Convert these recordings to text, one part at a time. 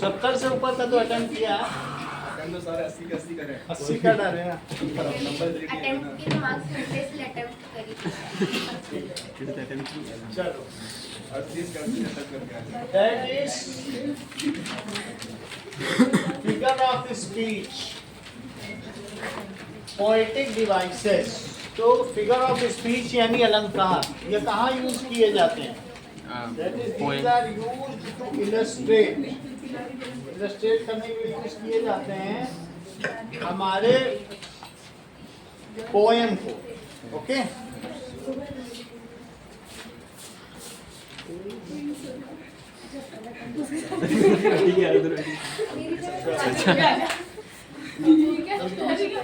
सत्तर से ऊपर का तो अटेम्प्ट किया, 80 का डाले ना। अटेम्प्ट के मार्क्स मिलते इसलिए अटेम्प्ट करी। चलो that is figure of speech, poetic devices. तो फिगर ऑफ स्पीच यानी अलंकार, ये कहाँ यूज किए जाते हैं? That is these are used to illustrate, illustrate करने के लिए यूज किए जाते हैं हमारे पोएम को। ओके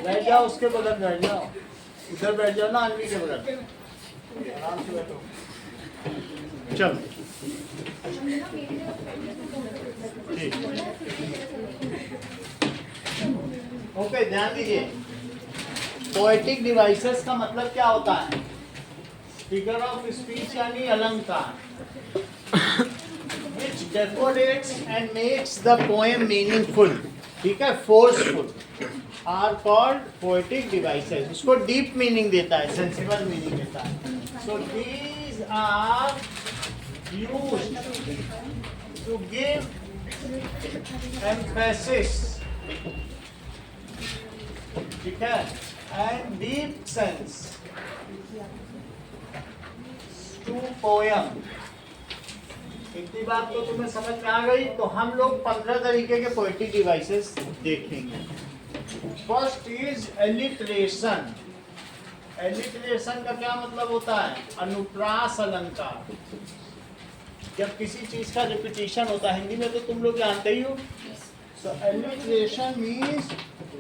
बैठ जाओ, उसके बगल बैठ जाओ, उधर बैठ जाओ ना, अन्वी के बगल, आराम से बैठो। चलो ओके, ध्यान दीजिए, पोएटिक डिवाइसेस का मतलब क्या होता है? फिगर ऑफ स्पीच यानी अलंकार, which decorates and makes the poem meaningful, ठीक है, forceful, are called poetic devices। उसको deep meaning देता है, sensible meaning देता है। So these are used to give emphasis, ठीक है, and deep sense to poem। इतनी बात तो तुम्हें समझ में आ गई। तो हम लोग 15 तरीके के पोएटिक डिवाइसेस देखेंगे। First is alliteration. एलिट्रेशन का क्या मतलब होता है? अनुप्रास अलंकार। जब किसी चीज का रिपीटिशन होता है, हिंदी में तो तुम लोग जानते ही हो। So alliteration means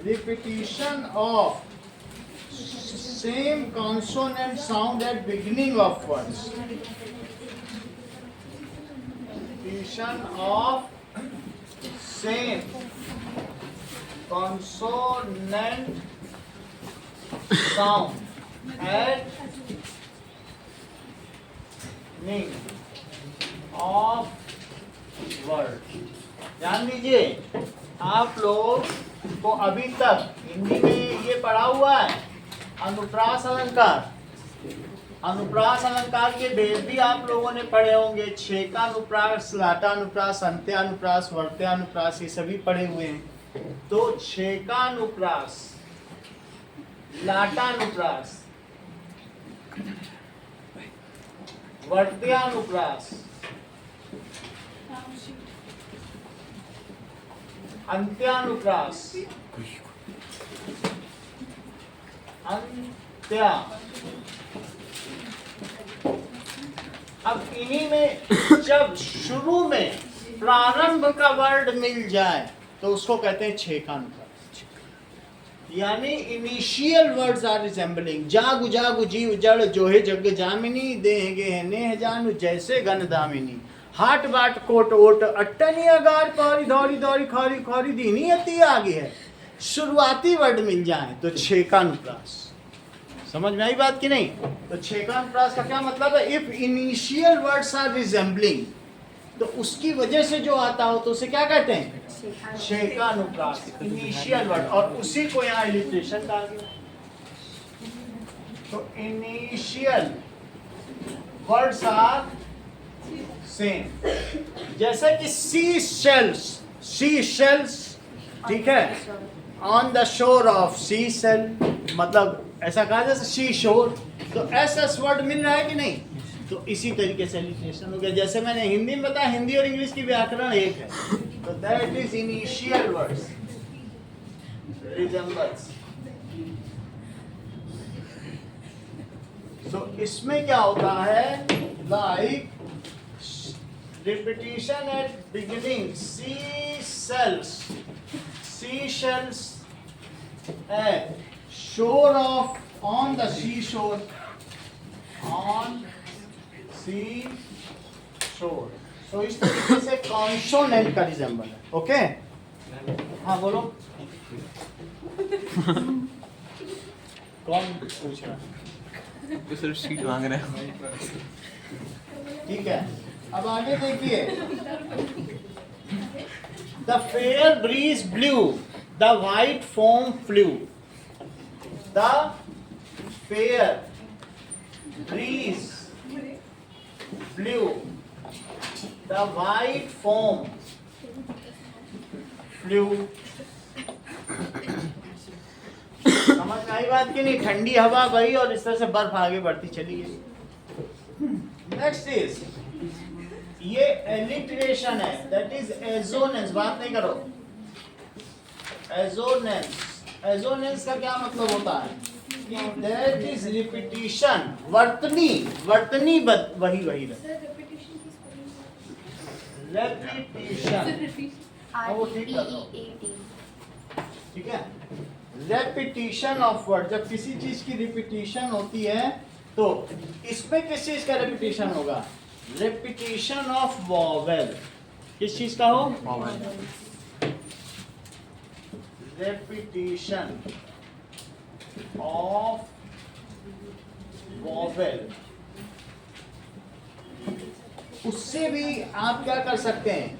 repetition of same consonant sound at beginning of words. Repetition of same consonant sound at beginning of word। ध्यान दीजिए, आप लोग को अभी तक हिंदी में ये पढ़ा हुआ है अनुप्रास अलंकार। अनुप्रास अलंकार के भेद भी आप लोगों ने पढ़े होंगे। छेकानुप्रास, लाटानुप्रास, अंत्यानुप्रास, वर्त्यानुप्रास, ये सभी पढ़े हुए हैं। तो छेकानुप्रास, लाटानुप्रास, वर्त्यानुप्रास, अंत्यानुप्रास, अंत्या। अब इन्हीं में जब शुरू में प्रारंभ का वर्ड मिल जाए तो उसको कहते हैं छेकानुप्रास। यानी इनिशियल वर्ड्स आर रिजेंबलिंग। जागु जागु जीव जड़ जोहे जग जामिनी, देह गेह नेह जानू जैसे गन दामिनी, हाट बाट कोट ओट अट्टनी अगार कौरी दौड़ी दौड़ी खौरी खौरी दीनी अति आगे है। शुरुआती वर्ड मिल जाए तो छेकानुप्रास। समझ में आई बात कि नहीं? तो छेकानुप्रास का क्या मतलब है? If initial words are resembling, तो उसकी वजह से जो आता हो तो उसे क्या कहते हैं? छेकानुप्रास, इनिशियल वर्ड। और उसी को यहाँ इलिट्रेशन कहा गया। तो इनिशियल वर्ड्स आर सेम। जैसे कि सी शेल्स, ठीक है, on the shore of sea shell, मतलब ऐसा कहा जैसे सी शोर। तो एस वर्ड मिल रहा है कि नहीं? तो इसी तरीके से एलिट्रेशन हो गया। जैसे मैंने हिंदी में बताया, हिंदी और इंग्लिश की व्याकरण एक है। तो that is initial words resembles. So इसमें क्या होता है? Like repetition at beginning, sea shells at shore of, on the seashore, on seashore। तो इस तरीके से कॉन्सोनेंट का रिजेंबल है। ओके, हाँ बोलो। कौन पूछ रहा है? सिर्फ सीट मांग रहे हैं। ठीक है, अब आगे देखिए, the fair breeze blew, the white foam flew, the fair breeze blew, the white foam flew. समझ में आई बात कि नहीं? ठंडी हवा बही और इस तरह से बर्फ आगे बढ़ती चली गई। नेक्स्ट इज, ये एलिट्रेशन है, दैट इज एजोनेंस। बात नहीं करो, एजोनेंस, एजोनेंस का क्या मतलब होता है? दैट इज रिपीटिशन, वर्तनी, वर्तनी वही वही रेपिटिशन, वो ठीक कर दो, ठीक है। रेपिटिशन ऑफ वर्ड, जब किसी चीज की रिपीटिशन होती है तो इसमें किस चीज का रिपीटिशन होगा? Repetition of vowel. किस चीज का हो? Repetition of vowel. उससे भी आप क्या कर सकते हैं?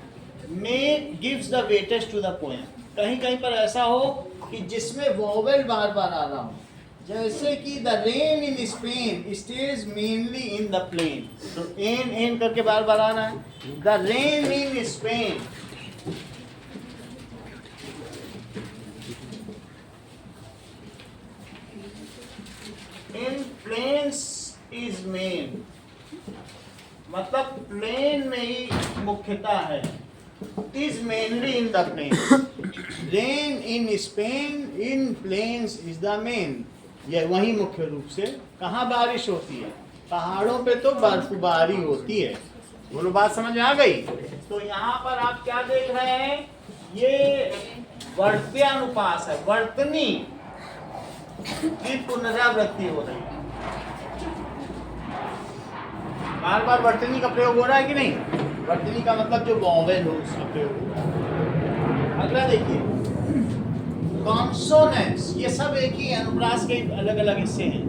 May gives the weightage to the poem. कहीं कहीं पर ऐसा हो कि जिसमें वॉवेल बार बार आ रहा हो, जैसे कि the rain in Spain stays mainly in the plain, तो एन एन करके बार बार आ रहा है। The rain in Spain, in plains is main, मतलब प्लेन में ही मुख्यता है। Is mainly in the plain, rain in Spain in plains is the main. यह वही मुख्य रूप से कहाँ बारिश होती है? पहाड़ों पे तो बर्फबारी होती है। बोलो, बात समझ में आ गई? तो यहाँ पर आप क्या देख रहे हैं? ये वर्त्यानुपास है, वर्तनी की पुनरावृत्ति हो रही है। बार बार वर्तनी का प्रयोग हो रहा है कि नहीं? वर्तनी का मतलब जो वॉवेल हो उसका प्रयोग हो रहा है। अगला देखिए, कॉन्सोनेंट्स, ये सब एक ही अनुप्रास के अलग अलग हिस्से हैं।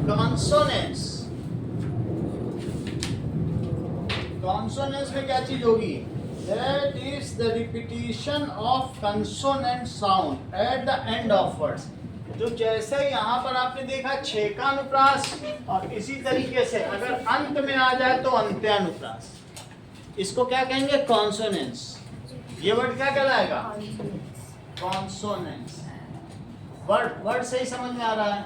कॉन्सोनेंट्स, कॉन्सोनेंट्स में क्या चीज होगी? That is the repetition of consonant sound eight the end of words. तो जैसे यहाँ पर आपने देखा छेकानुप्रास, और इसी तरीके से अगर अंत में आ जाए तो अंत्यानुप्रास। इसको क्या कहेंगे? कॉन्सोनेंट्स। ये वर्ड क्या कहलाएगा? कॉन्सोनेंट्स। वर्ड से ही समझ में आ रहा है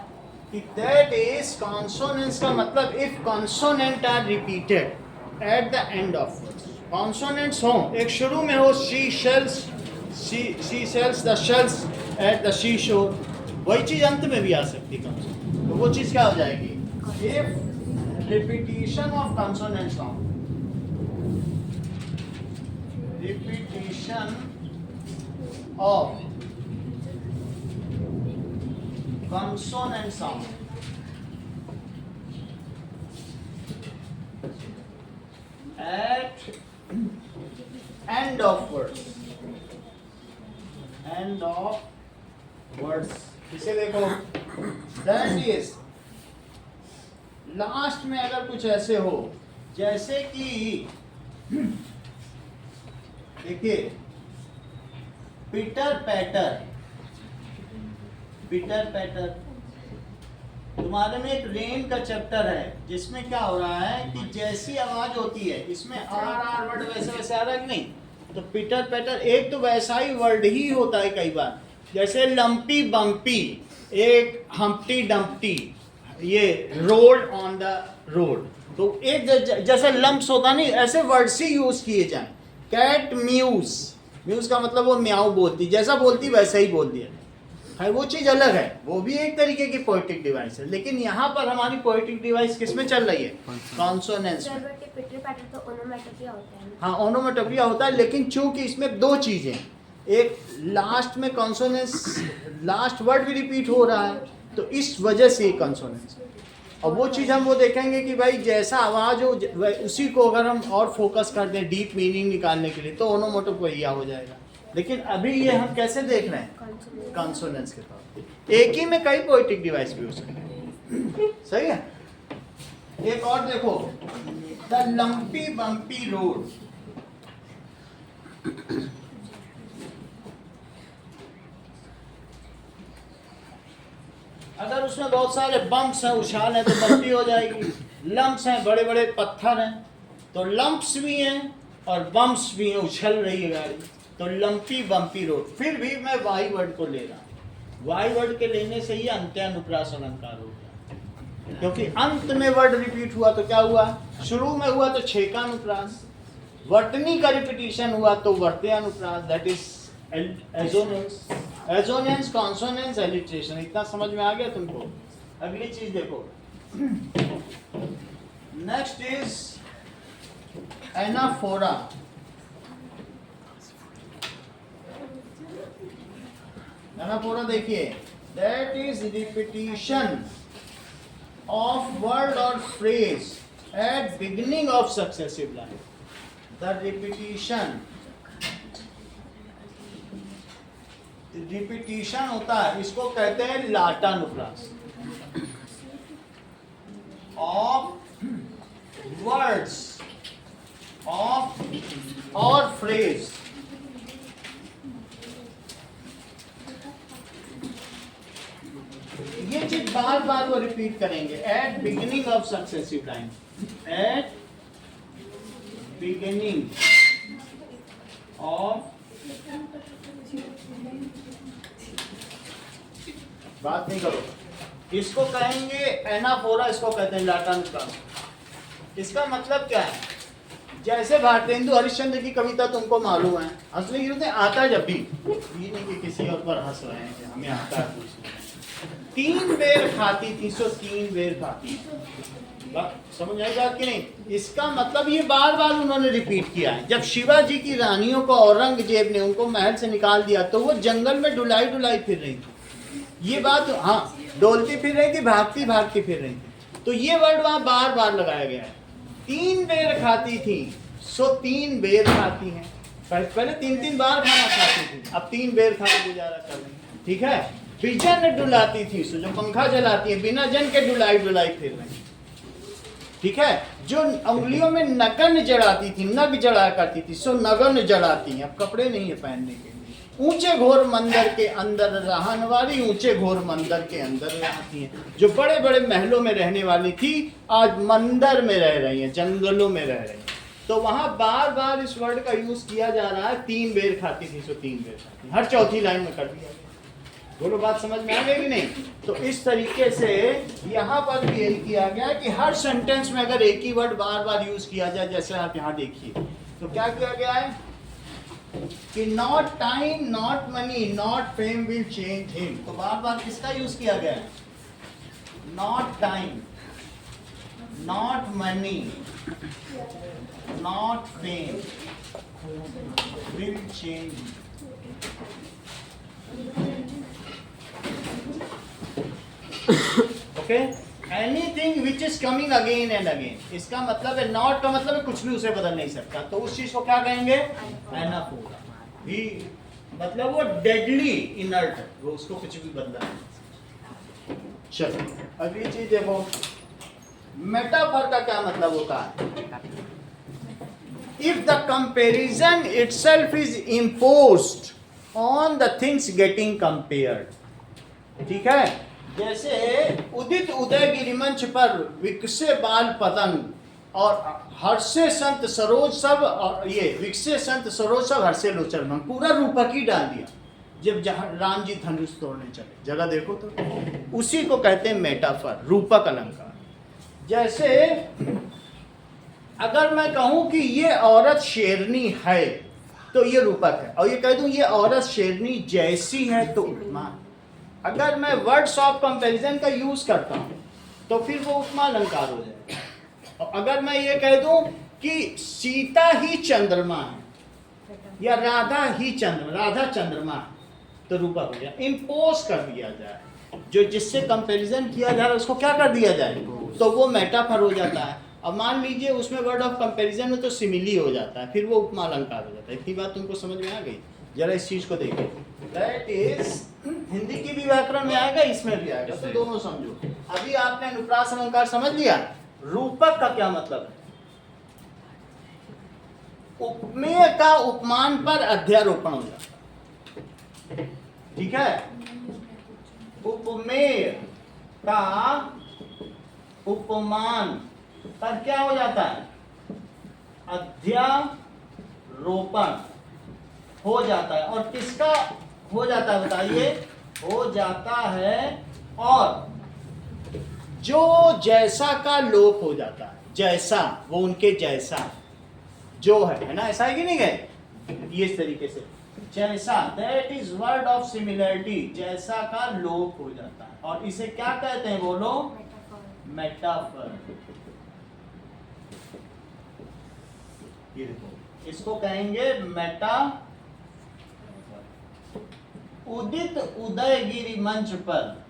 कि दैट इज कॉन्सोनेंट्स का मतलब if consonant are repeated at the end of words. Consonants हो, एक शुरू में हो, she shells, she shells, the shells at the sea shore, वही चीज अंत में भी आ सकती है। तो वो चीज क्या हो जाएगी? If repetition of consonant sound, repetition of consonant sound at end of words, end of words। इसे देखो, that is लास्ट में अगर कुछ ऐसे हो, जैसे कि देखिए पीटर पैटर, पीटर पैटर। तुम्हारे में एक रेन का चैप्टर है जिसमें क्या हो रहा है कि जैसी आवाज होती है, इसमें आर वर्ड वैसे वैसे आ रहा है कि नहीं? तो पीटर पैटर एक तो वैसा ही वर्ड ही होता है कई बार, जैसे लंपी बम्पी, एक हम्प्टी डम्प्टी, ये रोड ऑन द रोड। तो एक जैसे लम्प्स होता नहीं, ऐसे वर्ड्स ही यूज किए जाए। कैट म्यूज, म्यूज का मतलब वो म्याऊ बोलती, जैसा बोलती वैसा ही बोल दिया है, वो चीज अलग है, वो भी एक तरीके की पोएटिक डिवाइस है। लेकिन यहाँ पर हमारी पोएटिक डिवाइस किस में चल रही है? कॉन्सोनेंस में। तो ओनोमेटोपिया होता है। हाँ, ओनोमेटोपिया होता है, लेकिन चूंकि इसमें दो चीजें, एक लास्ट में कॉन्सोनेंस, लास्ट वर्ड भी रिपीट हो रहा है, तो इस वजह से कॉन्सोनेंस। और वो चीज़ हम वो देखेंगे कि भाई जैसा आवाज़ हो उसी को अगर हम और फोकस कर दें डीप मीनिंग निकालने के लिए, तो ओनोमेटोपोइया हो जाएगा। लेकिन अभी ये हम कैसे देख रहे हैं? कॉन्सोनेंस के तौर पे। एक ही में कई पोएटिक डिवाइस भी हो सकते हैं। सही है। एक और देखो, द लंपी बम्पी रोड। अगर उसमें बहुत सारे बम्प्स हैं, उछाल है, तो बम्पी हो जाएगी। लंप्स हैं, बड़े बड़े पत्थर हैं, तो लंप्स भी हैं और बम्प्स भी हैं, उछल रही है गाड़ी, तो लंपी बम्पी रोड। फिर भी मैं वाई वर्ड को ले रहा हूँ। वाई वर्ड के लेने से ही अंत्यानुप्रास अलंकार हो गया, क्योंकि अंत में वर्ड रिपीट हुआ तो क्या हुआ, शुरू में हुआ तो छेकानुप्रास, वर्तनी का रिपीटिशन हुआ तो वर्त्यानुप्रास, that is assonance, assonance, consonance, alliteration. इतना समझ में आ गया तुमको? अगली चीज देखो, नेक्स्ट इज एनाफोरा। एनाफोरा देखिए, that is repetition of word और phrase at beginning of successive line. The repetition होता है, इसको कहते हैं लाटानुप्रास ऑफ वर्ड्स ऑफ और फ्रेज। ये चीज बार बार वो रिपीट करेंगे at beginning of successive line, at beginning of, बात नहीं करो, इसको कहेंगे एनाफोरा, इसको कहते हैं लाटानुप्रास। इसका मतलब क्या है, जैसे भारतेंदु हरिश्चंद्र की कविता तुमको मालूम है, हंसने की जरूरत आता है जब भी, ये नहीं कि किसी और पर हंस रहे हैं कि हमें आता है कुछ। 3 बेर खाती थी सो 3 बेर खाती, समझ आई बात कि नहीं? इसका मतलब ये बार बार उन्होंने रिपीट किया है। जब शिवाजी की रानियों को औरंगजेब ने उनको महल से निकाल दिया तो वो जंगल में डुलाई डुलाई फिर रही थी, ये बात, हाँ, डोलती फिर रही थी, भागती भागती फिर रही थी, तो ये वर्ड वहां बार बार लगाया गया है। 3 बेर खाती थी सो 3 बेर खाती हैं, पहले 3-3 बार खाना खाती थी, अब 3 बेर खा के गुजारा कर रही हैं, ठीक है। बिजन डुलाती थी सो, जो पंखा चलाती है, बिना जन के डुलाई डुलाई फिर रही, ठीक है। जो उंगलियों में नगन जड़ाती थी, नग जड़ा करती थी सो नगन जड़ाती हैं, अब कपड़े नहीं है पहनने के। ऊंचे घोर मंदिर के अंदर रहने वाली, ऊंचे घोर मंदिर के अंदर रहती हैं। जो बड़े बड़े महलों में रहने वाली थी आज मंदिर में रह रही हैं, जंगलों में रह रही हैं। तो वहां बार बार इस वर्ड का यूज किया जा रहा है। 3 बेर खाती थी सो 3 बेर खाती, हर चौथी लाइन में कर दिया। बोलो बात समझ में आ गई कि नहीं? तो इस तरीके से यहाँ पर भी यही किया गया कि हर सेंटेंस में अगर एक ही वर्ड बार बार यूज किया जाए, जैसे आप यहाँ देखिए, तो क्या किया गया है कि not time, not money, not fame will change him. तो बार बार किसका यूज किया गया है? Not time, not money, not fame will change. Okay, anything which is coming again and again. इसका मतलब है, नॉट का मतलब है कुछ भी उसे बदल नहीं सकता, तो उस चीज को क्या कहेंगे? एनाफोरा। भी मतलब वो डेडली इनर्ट है, वो उसको कुछ भी बदला नहीं। चलो अगली चीज देखो, मेटाफर का क्या मतलब होता है? If the comparison itself is imposed on the things getting compared, ठीक है। जैसे उदित उदय गिरिमंच पर विकसे बाल पतंग और हर्षे संत सरोज सब, और ये विकसे संत सरोज सब हर्षे लोचन भंग, पूरा रूपक ही डाल दिया। जब जहाँ राम जी धनुष तोड़ने चले, जगह देखो तो, उसी को कहते हैं मेटाफर, रूपक अलंकार। जैसे अगर मैं कहूं कि ये औरत शेरनी है तो ये रूपक है, और ये कह दूं ये औरत शेरनी जैसी है तो उपमा। अगर मैं वर्ड्स ऑफ कंपैरिजन का यूज करता हूं तो फिर वो उपमा अलंकार हो जाएगा। और अगर मैं ये कह दूं कि सीता ही चंद्रमा है या राधा ही राधा चंद्रमा है तो रूपक हो जाए। इम्पोज कर दिया जाए, जो जिससे कंपैरिजन किया जा रहा है उसको क्या कर दिया जाए, तो वो मेटाफर हो जाता है। अब मान लीजिए उसमें वर्ड ऑफ कंपैरिजन में तो सिमिली हो जाता है, फिर वो उपमा अलंकार हो जाता है। इतनी बात तुमको समझ में आ गई? जरा इस चीज को देखिए, दैट इज हिंदी की भी व्याकरण में आएगा, इसमें भी आएगा, तो दोनों समझो। अभी आपने अनुप्रास अलंकार समझ लिया, रूपक का क्या मतलब है? उपमेय का उपमान पर अध्यारोपण हो जाता है, ठीक है। उपमेय का उपमान पर क्या हो जाता है? अध्यारोपण हो जाता है। और किसका हो जाता है बताइए? हो जाता है और जो जैसा का लोप हो जाता है, जैसा, वो उनके जैसा जो है ना, ऐसा है कि नहीं है? ये इस तरीके से जैसा, that is word of similarity, जैसा का लोप हो जाता है। और इसे क्या कहते हैं बोलो? मेटाफर। ये देखो, इसको कहेंगे मेटा। उदित उदयगिरि मंच पर,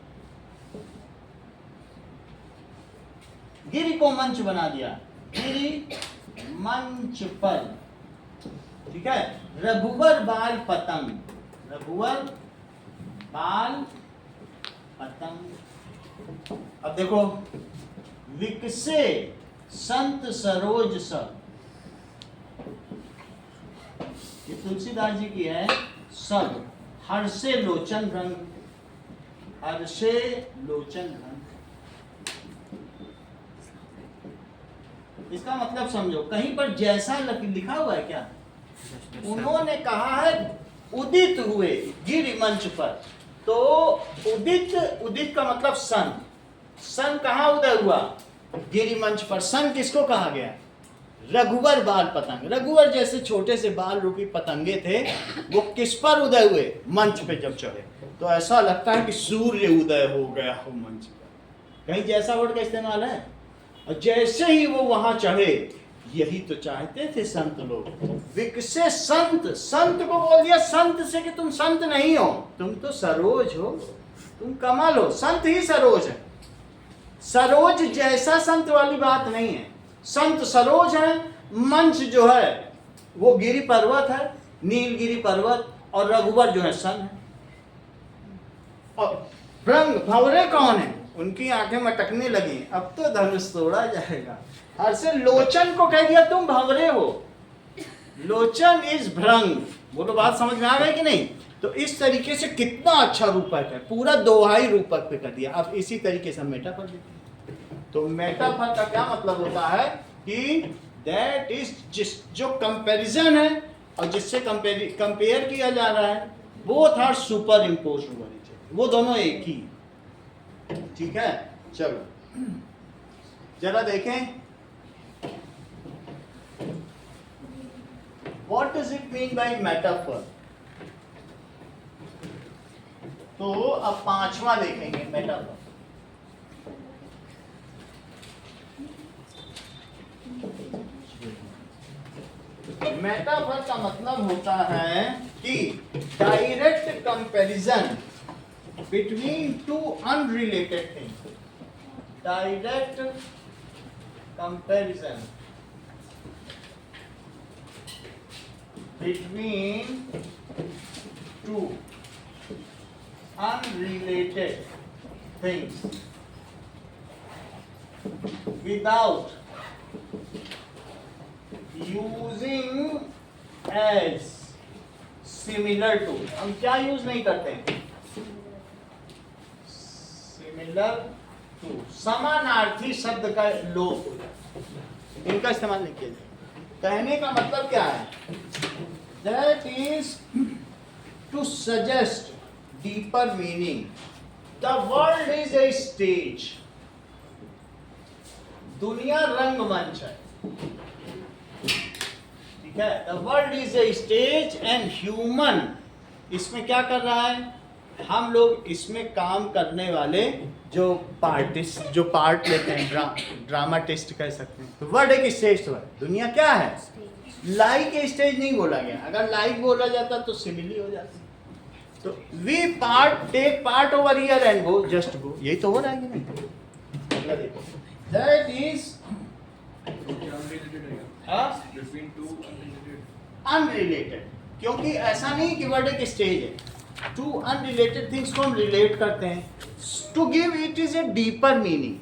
गिरि को मंच बना दिया, गिरि मंच पर, ठीक है। रघुवर बाल पतंग, रघुवर बाल पतंग। अब देखो, विकसे संत सरोज सब, ये तुलसीदास जी की है। सब हर्षे लोचन रंग, हर्षे लोचन रंग। इसका मतलब समझो, कहीं पर जैसा लिखा हुआ है क्या? उन्होंने कहा है उदित हुए गिरि मंच पर, तो उदित, उदित का मतलब सन, सन कहाँ उदय हुआ? गिरि मंच पर। सन किसको कहा गया? रघुवर बाल पतंग। रघुवर जैसे छोटे से बाल रूपी पतंगे थे, वो किस पर उदय हुए? मंच पे जब चढ़े, तो ऐसा लगता है कि सूर्य उदय हो गया हो मंच पर। कहीं जैसा वर्ड का इस्तेमाल है? और जैसे ही वो वहां चढ़े, यही तो चाहते थे संत लोग। विकसे संत, संत को बोल दिया संत से कि तुम संत नहीं हो, तुम तो सरोज हो, तुम कमल हो। संत ही सरोज है, सरोज जैसा संत वाली बात नहीं है। संत सरोज है, मंच जो है वो गिरि पर्वत है, नीलगिरी पर्वत, और रघुवर जो है सन है। और भ्रंग, भंवरे कौन है? उनकी आंखें मटकने लगी, अब तो धनुष तोड़ा जाएगा। हर से लोचन को कह दिया तुम भंवरे हो, लोचन इज भ्रंग। बोलो बात समझ में आ गई कि नहीं? तो इस तरीके से कितना अच्छा रूपक है, पूरा दोहाई रूपक पे कर दिया। अब इसी तरीके से मेटाफर देते हैं। तो मेटाफर का क्या मतलब होता है कि दैट इज जो कंपैरिजन है और जिससे कंपेयर किया जा रहा है, बोथ आर सुपर इम्पोज हुआ, वो दोनों एक ही, ठीक है। चलो जरा देखें, what does it mean by metaphor. तो अब पांचवा देखेंगे मेटाफर। मेटाफर का मतलब होता है कि direct comparison between two unrelated things, direct comparison between two unrelated things without using as similar to। हम क्या यूज नहीं करते हैं? सिमिलर टू, समानार्थी शब्द का लोप हो जाता है, इनका इस्तेमाल नहीं किया जाए। कहने का मतलब क्या है? That is to suggest deeper meaning. The world is a stage, दुनिया रंगमंच है, ठीक है। The world is a stage and human इसमें क्या कर रहा है? हम लोग इसमें काम करने वाले जो पार्टिस्ट, जो पार्ट लेते हैं, ड्रामाटिस्ट कह सकते हैं। तो वर्ड एक स्टेज तो है, दुनिया क्या है? लाइक ए स्टेज नहीं बोला गया, अगर लाइक बोला जाता तो सिमिली हो जाती। तो we part take part over here and go, just go, यही तो हो रहा है कि नहीं? देखो, दैट इज अनरिलेटेड, क्योंकि ऐसा नहीं कि वर्ड एक स्टेज है। टू अनरिलेटेड थिंग्स को हम रिलेट करते हैं to give it is a deeper meaning.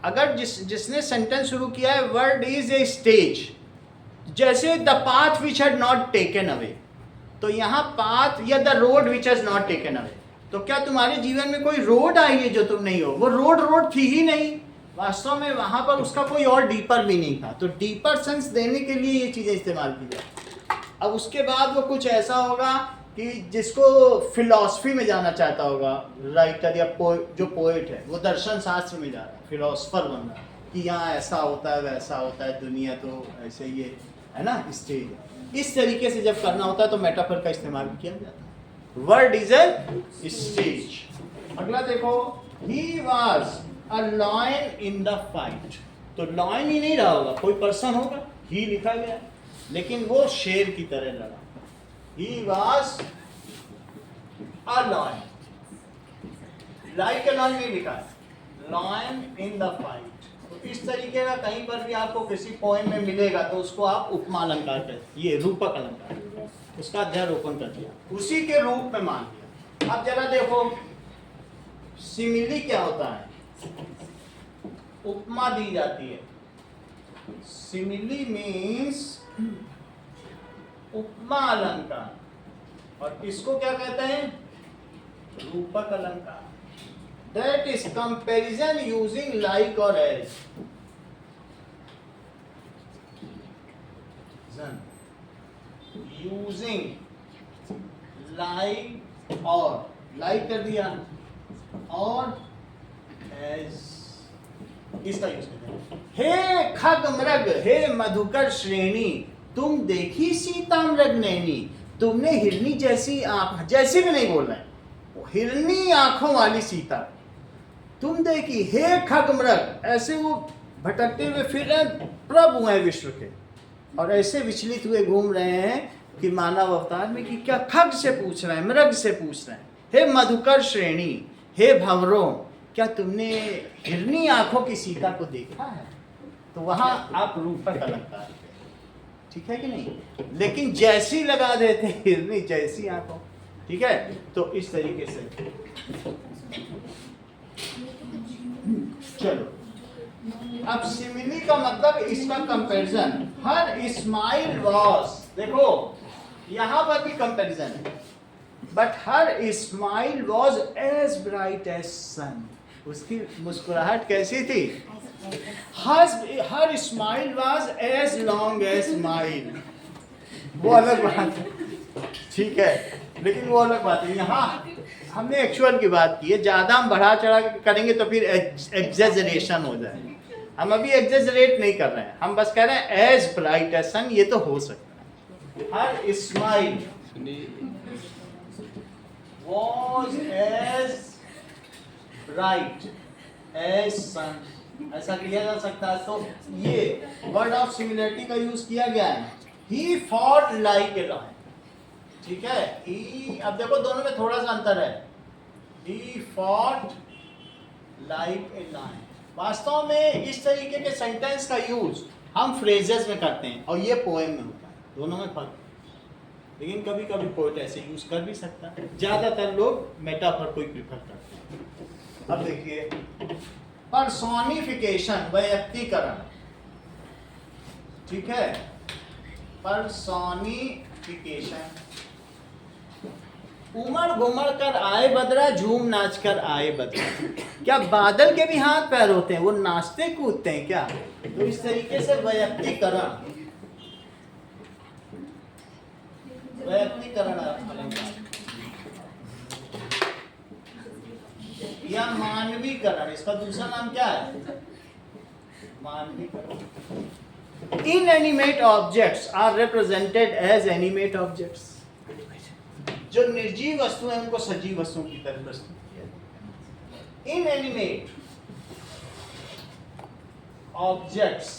अगर जिसने सेंटेंस शुरू किया है वर्ल्ड इज ए स्टेज, जैसे the path which had not taken away, तो यहाँ पाथ या the road which has not taken away, तो क्या तुम्हारे जीवन में कोई रोड आई है जो तुम नहीं हो? वो रोड थी ही नहीं, वास्तव में वहां पर उसका कोई और डीपर मीनिंग था। तो डीपर सेंस देने के लिए ये चीजें इस्तेमाल की जाए। अब उसके बाद वो कुछ ऐसा होगा कि जिसको फिलॉसफी में जाना चाहता होगा राइटर या जो पोएट है, वो दर्शन शास्त्र में जा रहा है, फिलोसफर बन रहा है कि यहाँ ऐसा होता है वैसा होता है, दुनिया तो ऐसे ही है ना, स्टेज। इस तरीके से जब करना होता है तो मेटाफर का इस्तेमाल किया जाता है। World is a stage. अगला देखो, he was a lion in the fight. तो लॉयन ही नहीं रहा होगा, कोई पर्सन होगा, ही लिखा गया, लेकिन वो शेर की तरह लड़ा। He was a lion. Like a lion नहीं लिखा है, lion in the fight। तो इस तरीके का कहीं पर भी आपको किसी पोएम में मिलेगा तो उसको आप उपमा अलंकार कहते हैं, ये रूपक अलंकार, उसका अध्यारोपण कर दिया, उसी के रूप में मान लिया। अब जरा देखो सिमिली क्या होता है, उपमा दी जाती है। सिमिली मीन्स उपमा अलंकार, और इसको क्या कहते हैं? रूपक अलंकार। That is comparison using like और एज। यूजिंग लाइक, और लाइक कर दिया, और एज, इसका यूज करते हैं। हे खग मृग, हे मधुकर श्रेणी, तुम देखी सीता मृग नैनी, तुमने हिरनी जैसी आंख, जैसी भी नहीं बोल रहे, हिरनी आंखों वाली सीता तुम देखी। हे खग मृग, ऐसे वो भटकते हुए फिर रहे, प्रभु हैं विश्व के, और ऐसे विचलित हुए घूम रहे हैं कि मानव अवतार में कि क्या खग से पूछ रहे हैं, मृग से पूछ रहे हैं। हे मधुकर श्रेणी, हे भंवरों, क्या तुमने हिरनी आंखों की सीता को देखा है? तो वहां आप रूपक अलंकार, ठीक है कि नहीं? लेकिन जैसी लगा देते हिरनी जैसी आंखों, ठीक है? तो इस तरीके से चलो, अब सिमिली का मतलब इसका कंपैरिजन। हर स्माइल वॉज, देखो यहां पर भी कंपैरिजन है, but her smile was as bright as sun. उसकी मुस्कुराहट कैसी थी? Her smile was as long as smile. वो अलग बात है, ठीक है, लेकिन वो अलग बात है। यहाँ हमने एक्चुअल की बात की है, ज्यादा हम बढ़ा चढ़ा करेंगे तो फिर एग्जेजरेशन हो जाएगा। हम अभी एग्जेजरेट नहीं कर रहे हैं, हम बस कह रहे हैं एज ब्राइट एज सन, ये तो हो सकता है। Her smile was as bright as sun, ऐसा किया जा सकता है। तो ये वर्ड ऑफ सिमिलरिटी का यूज किया गया है। He fought like a lion, ठीक है। ही, अब देखो दोनों में थोड़ा सा अंतर है। He fought like a lion, वास्तव में इस तरीके के सेंटेंस का यूज हम फ्रेजेस में करते हैं और ये पोएम में होता है, दोनों में फर्क है। लेकिन कभी कभी पोएट ऐसे यूज कर भी सकता है, ज्यादातर लोग मेटाफर को ही प्रेफर करते हैं। अब देखिए, पर्सोनिफिकेशन, व्यक्तिकरण, ठीक है। पर्सोनिफिकेशन, उमड़ घुमड़ कर आए बदरा, झूम नाच कर आए बदरा। क्या बादल के भी हाथ पैर होते हैं? वो नाचते कूदते हैं क्या? तो इस तरीके से व्यक्तिकरण, व्यक्तिकरण या मानवीकरण, इसका दूसरा नाम क्या है? मानवीकरण। Inanimate objects are represented as animate objects. जो निर्जीव वस्तु है उनको सजीव वस्तुओं की तरह प्रस्तुत किया जाता है। Inanimate objects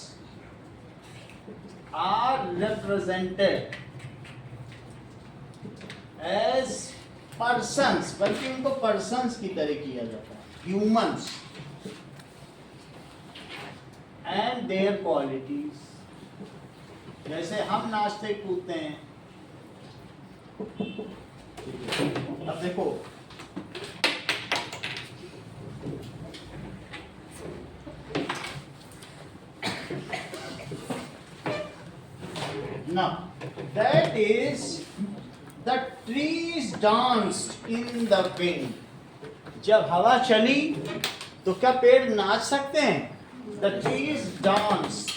are represented as persons, बल्कि उनको पर्सन्स की तरह किया जाता है, ह्यूमंस, एंड देयर क्वालिटीज। जैसे हम नाचते कूदते हैं, अब देखो Now, that is the trees danced in the wind. जब हवा चली तो क्या पेड़ नाच सकते हैं? The trees danced.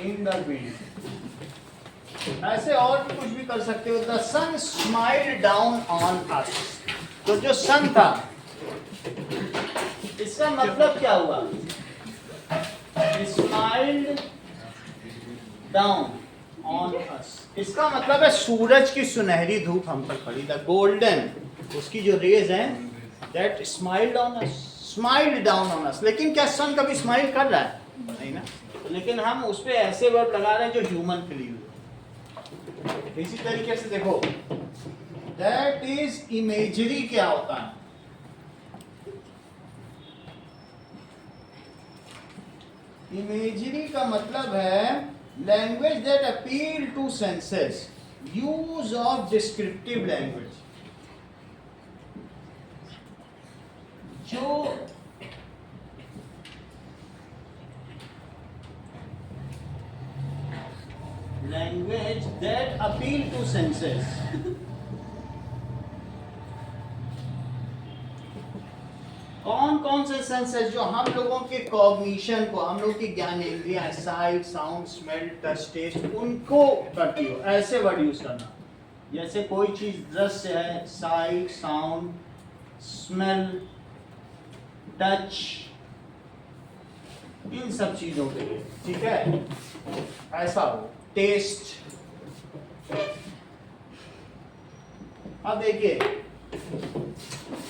In the wind. ऐसे और भी कुछ भी कर सकते हो. The sun smiled down on us. तो जो सन था, इसका मतलब क्या हुआ? Smiled down on us. इसका मतलब है सूरज की सुनहरी धूप हम पर पड़ी. The golden, उसकी जो रेज हैं, that smiled on us. Smiled down on us. लेकिन क्या सन कभी स्माइल कर रहा है? नहीं ना. लेकिन हम उस पे ऐसे वर्ड लगा रहे हैं जो ह्यूमन के लिए. इसी तरीके से देखो, दैट इज इमेजरी. क्या होता है? इमेजरी का मतलब है language that appeal to senses, use of descriptive language. जो language that appeal to senses. कौन कौन से सेंसेस जो हम लोगों के कॉग्निशन को, हम लोग की ज्ञानेंद्रियां, sight, sound, smell, touch, taste, उनको करती हो. ऐसे वर्ड यूज करना. जैसे कोई चीज दृश्य है, साइट, साउंड, स्मेल, टच, इन सब चीजों के लिए. ठीक है, ऐसा हो. टेस्ट. अब देखिए,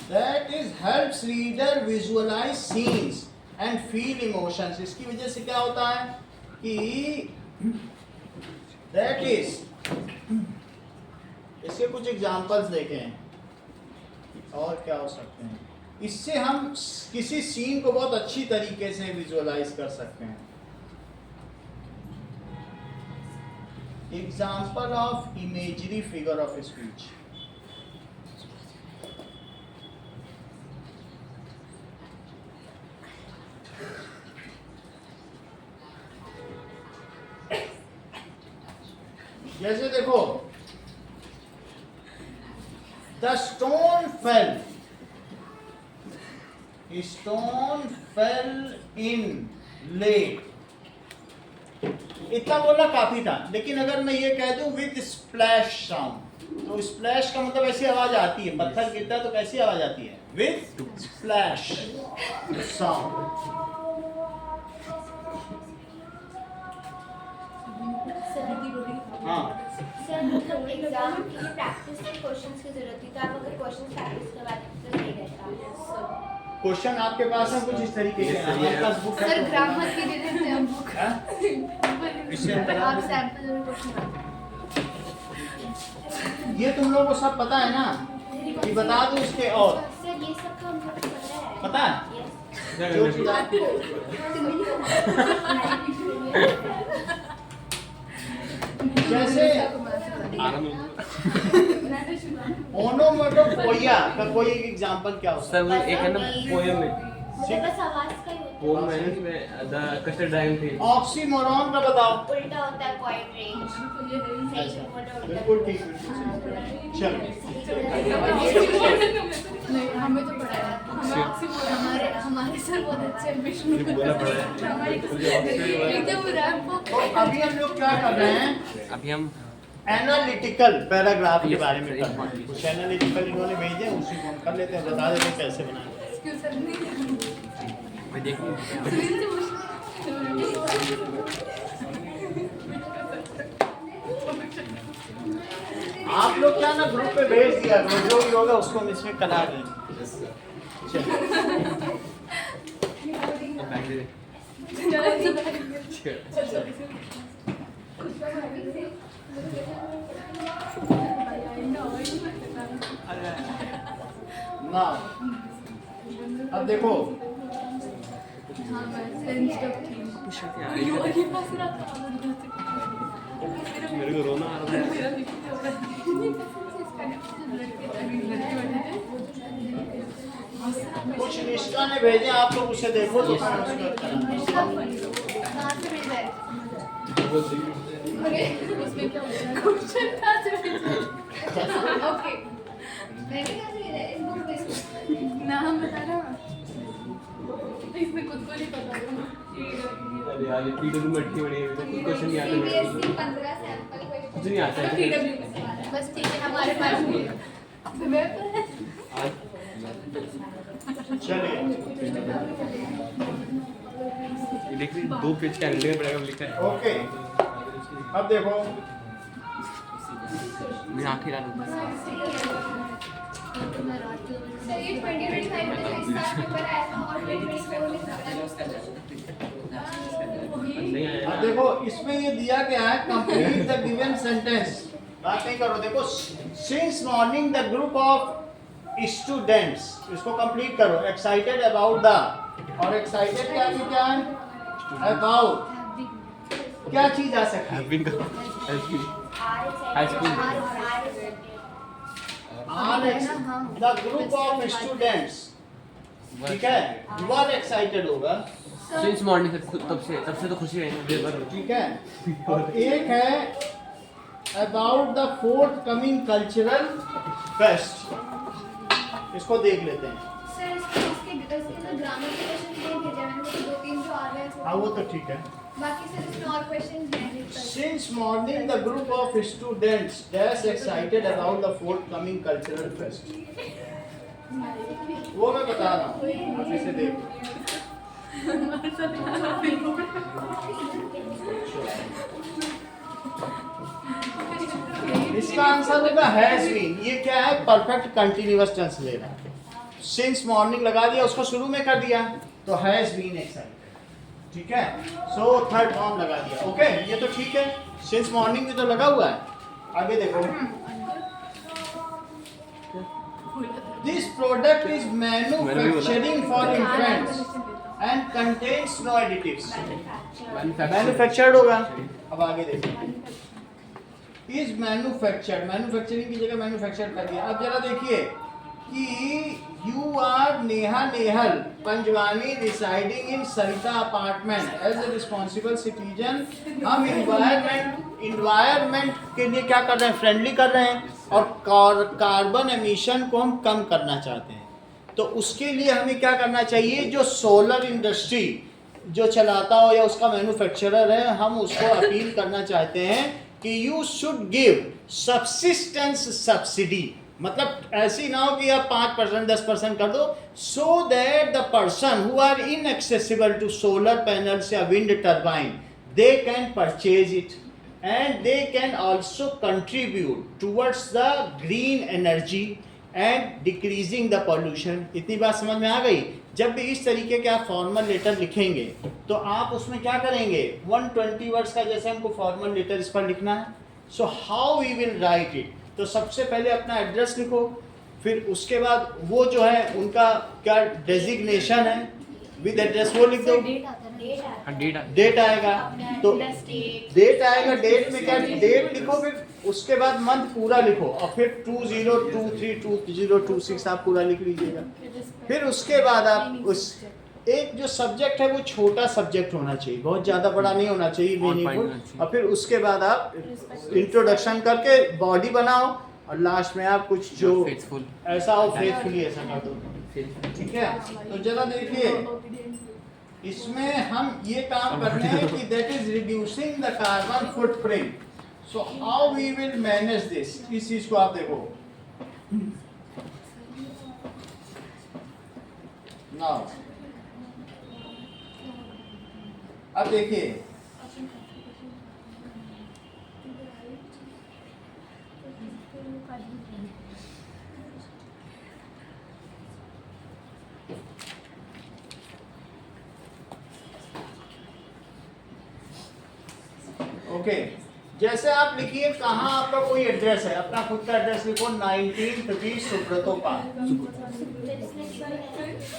that is helps reader visualize scenes and feel emotions. इसकी वजह से क्या होता है कि that is, इसके कुछ एग्जांपल्स देखें और क्या हो सकते हैं. इससे हम किसी सीन को बहुत अच्छी तरीके से विजुअलाइज कर सकते हैं. Example of imagery figure of speech. जैसे देखो, the stone fell. Stone fell in lake. इतना बोलना काफी था. लेकिन अगर मैं ये कह दूं विद स्प्लैश साउंड, तो स्प्लैश का मतलब ऐसी आवाज आती है. पत्थर गिरता है तो कैसी आवाज आती है? With splash sound. हाँ, सर मतलब एग्जाम के लिए प्रैक्टिस के क्वेश्चंस की जरूरत थी, तो आप अगर क्वेश्चंस प्रैक्टिस करवाते तो सही रहता. क्वेश्चन आपके पास है कुछ इस तरीके के? हमारे पास बुक है. सर ग्रामर की दे देते हैं बुक. आप सैंपल में क्वेश्चन. ये तुम लोगों को सब पता है ना कि बता दूं इसके? और सर ये सब तो हमको पता पता है. है जो चीज आपको जैसे ओनोमेटोपोइया का कोई एक एग्जांपल क्या हो सकता है? सर एक है ना पोएम में, मतलब बस आवाज का ही होता है. पोएम में इसमें द कस्टर्ड ड्राइविंग थी. ऑक्सीमोरॉन का बताओ. उल्टा होता है पोएट्री. सही बोला. बिल्कुल ठीक, बिल्कुल सही. चलो, नहीं हमें तो पढ़ा है. हमारे सर बहुत अच्छे हैं. विष्णु एकदम रैप. तो अभी हम लोग क्या कर रहे हैं? अभी हम एनालिटिकल पैराग्राफ के बारे में कर रहे हैं. कुछ एनालिटिकल इन्होंने भेजे, उसी को हम कर लेते हैं. बता देते हैं कैसे बनाएं. मैं देखूं. आप लोग क्या ना ग्रुप पे भेज दिया करो, जो भी होगा उसको हम इसमें करा देंगे. बैग दे दे. ना अब देखो, मेरे को रोना आ रहा है. कुछ निष्ठा ने भेजे, आप लोग उसे देखो तो कहाँ से भेजा है? अरे उसमें क्या होता है? क्वेश्चन कहाँ से भेजा है? ओके मैंने कहा भेजा है इस बुक में। नाम बता रहा हूँ। इसमें खुद को नहीं पता अरे यार ये पीडब्ल्यू में अटकी पड़ी है, तो कुछ क्वेश्चन नहीं आते मेरे को। CBSE 15 सैंपल कुछ नहीं आता है। PW बस ठीक है हमारे पास भी है। तुम्हें पता है? चलिए ये देख रही 2 पेज का हैंडलिंग पड़ेगा लिखा है। ओके, अब देखो मैं आखिर आ सर ये 2025 में जो एग्जाम पेपर आया था और 2024 में नहीं आया। अब देखो इसमें ये दिया गया है, कंप्लीट द गिवन सेंटेंस। बात नहीं करो, देखो since morning the group of students, इसको कंप्लीट करो। एक्साइटेड अबाउट द, और एक्साइटेड क्या है? अबाउट क्या चीज आ सकती है? हैव का high school the group of students, ठीक है, यू आर एक्साइटेड होगा, सिंस मॉर्निंग तब से तो खुशी है देर भर। ठीक है। और एक है about the fourth coming cultural fest, इसको देख लेते हैं। सर इसके तो ग्रामर के क्वेश्चन नहीं भेजे मैंने, तो 2-3 जो आ रहे हैं हाँ वो तो ठीक है। बाकी सर इसमें और क्वेश्चन हैं। Since morning, the group of students dash excited about the forthcoming cultural fest. वो मैं बता रहा हूँ, आप इसे देखो। इसका आंसर होगा हैज बीन। ये क्या है? परफेक्ट कंटिन्यूअस टेंस ले रहा है। सिंस मॉर्निंग लगा दिया, उसको शुरू में कर दिया, तो हैज बीन एक्साइटेड, ठीक है। सो थर्ड फॉर्म लगा दिया। ओके, ये तो ठीक है, सिंस मॉर्निंग में तो लगा हुआ है। आगे देखो, this product is manufacturing for infants and contains no additives. Manufactured होगा। अब आगे देखो, इज मैन्युफैक्चर्ड, मैन्युफैक्चरिंग की जगह मैन्युफैक्चर कर दिया। अब जरा देखिए कि you are Neha Nehal Panjwani residing in Sarita apartment as a responsible citizen. हम इन्वायरमेंट के लिए क्या कर रहे हैं? फ्रेंडली कर रहे हैं, और कार्बन एमिशन को हम कम करना चाहते हैं। तो उसके लिए हमें क्या करना चाहिए? जो सोलर इंडस्ट्री जो चलाता हो या उसका मैन्युफैक्चरर है, हम उसको अपील करना चाहते हैं कि you should give subsistence subsidy. मतलब ऐसी ना हो कि आप 5% 10% कर दो, so that the person who are inaccessible to solar panels या wind turbine, they can purchase it and they can also contribute towards the green energy and decreasing the pollution. इतनी बात समझ में आ गई? जब भी इस तरीके के आप फॉर्मल लेटर लिखेंगे तो आप उसमें क्या करेंगे? 120 वर्ड्स का जैसे हमको फॉर्मल लेटर इस पर लिखना है। So how we will write it? तो सबसे पहले अपना एड्रेस लिखो, फिर उसके बाद वो जो है उनका क्या डेजिग्नेशन है विद एड्रेस वो लिख दो। डेट आएगा तो डेट आएगा, डेट में क्या डेट लिखो, फिर उसके बाद मंथ पूरा लिखो, और फिर 2023 2026 आप पूरा लिख लीजिएगा। फिर उसके बाद आप उस एक जो सब्जेक्ट है वो छोटा सब्जेक्ट होना चाहिए, बहुत ज़्यादा बड़ा नहीं होना चाहिए, मीनिंगफुल। और फिर उसके बाद आप इंट्रोडक्शन करके बॉडी बनाओ, और लास्ट में आप कुछ जो ऐसा हो फेथफुली ऐसा कर दो, ठीक है। तो जरा देखिए, इसमें हम ये काम करने हैं कि that is reducing the carbon footprint. So how we will manage this, इस चीज को आप देखो। नाउ अब देखिए, ओके, जैसे आप लिखिए कहाँ आपका कोई एड्रेस है, अपना खुद का एड्रेस लिखो, 19 सुब्रतो पार्क।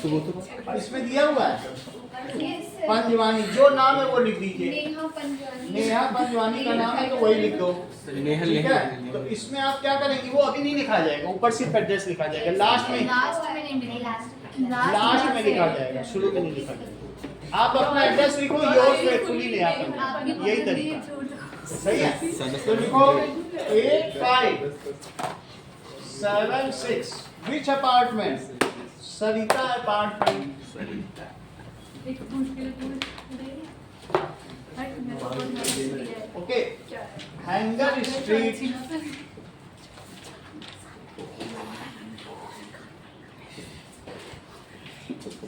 तो वो तो इसमें दिया हुआ है पंजवानी, जो नाम है वो लिख दीजिए। नेहा पंजवानी। नेहा पंजवानी का नाम है तो वही लिख दो। नेहल ठीक नेहल है, तो इसमें आप क्या करेंगे, वो अभी नहीं लिखा जाएगा, ऊपर सिर्फ एड्रेस लिखा जाएगा, लास्ट में लास्ट में लिखा जाएगा, शुरू में नहीं लिखा जाएगा। आप अपना एड्रेस लिखो, योर्स फेथफुली नेहा पंजवानी, यही तरीका सही है। तो लिखो 8576 विच अपार्टमेंट, सरिता अपार्टमेंट, ओके, हैंगर स्ट्रीट,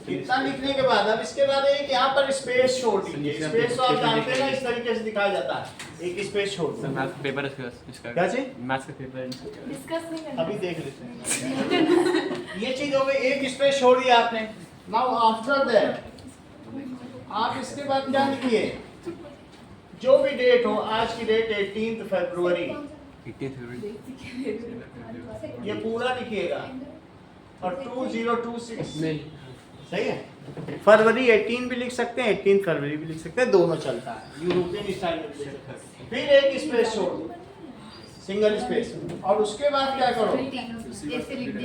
इतना लिखने के बाद अब इसके बाद एक यहाँ पर स्पेस छोड़ दीजिए। स्पेस तो आप जानते हैं ना, इस तरीके से दिखाया जाता है, एक स्पेस छोड़ सर दो। मैथ्स पेपर इसका क्या चीज? मैथ्स का पेपर डिस्कस नहीं करना। अभी देख लेते हैं। ये चीज हो गई, एक स्पेस छोड़ दिया आपने। नाउ आफ्टर दैट आप इसके बाद क्या लिखिए, जो भी डेट हो, आज की डेट 18 फरवरी, 18 फरवरी ये पूरा लिखिएगा और 2026 नहीं सही है। फरवरी 18 भी लिख सकते हैं, 18 फरवरी भी लिख सकते हैं, दोनों चलता है, यूरोपियन स्टाइल में लिख सकते हैं। फिर एक स्पेस छोड़ दो, सिंगल स्पेस, और उसके बाद क्या करो, ऐसे लिख द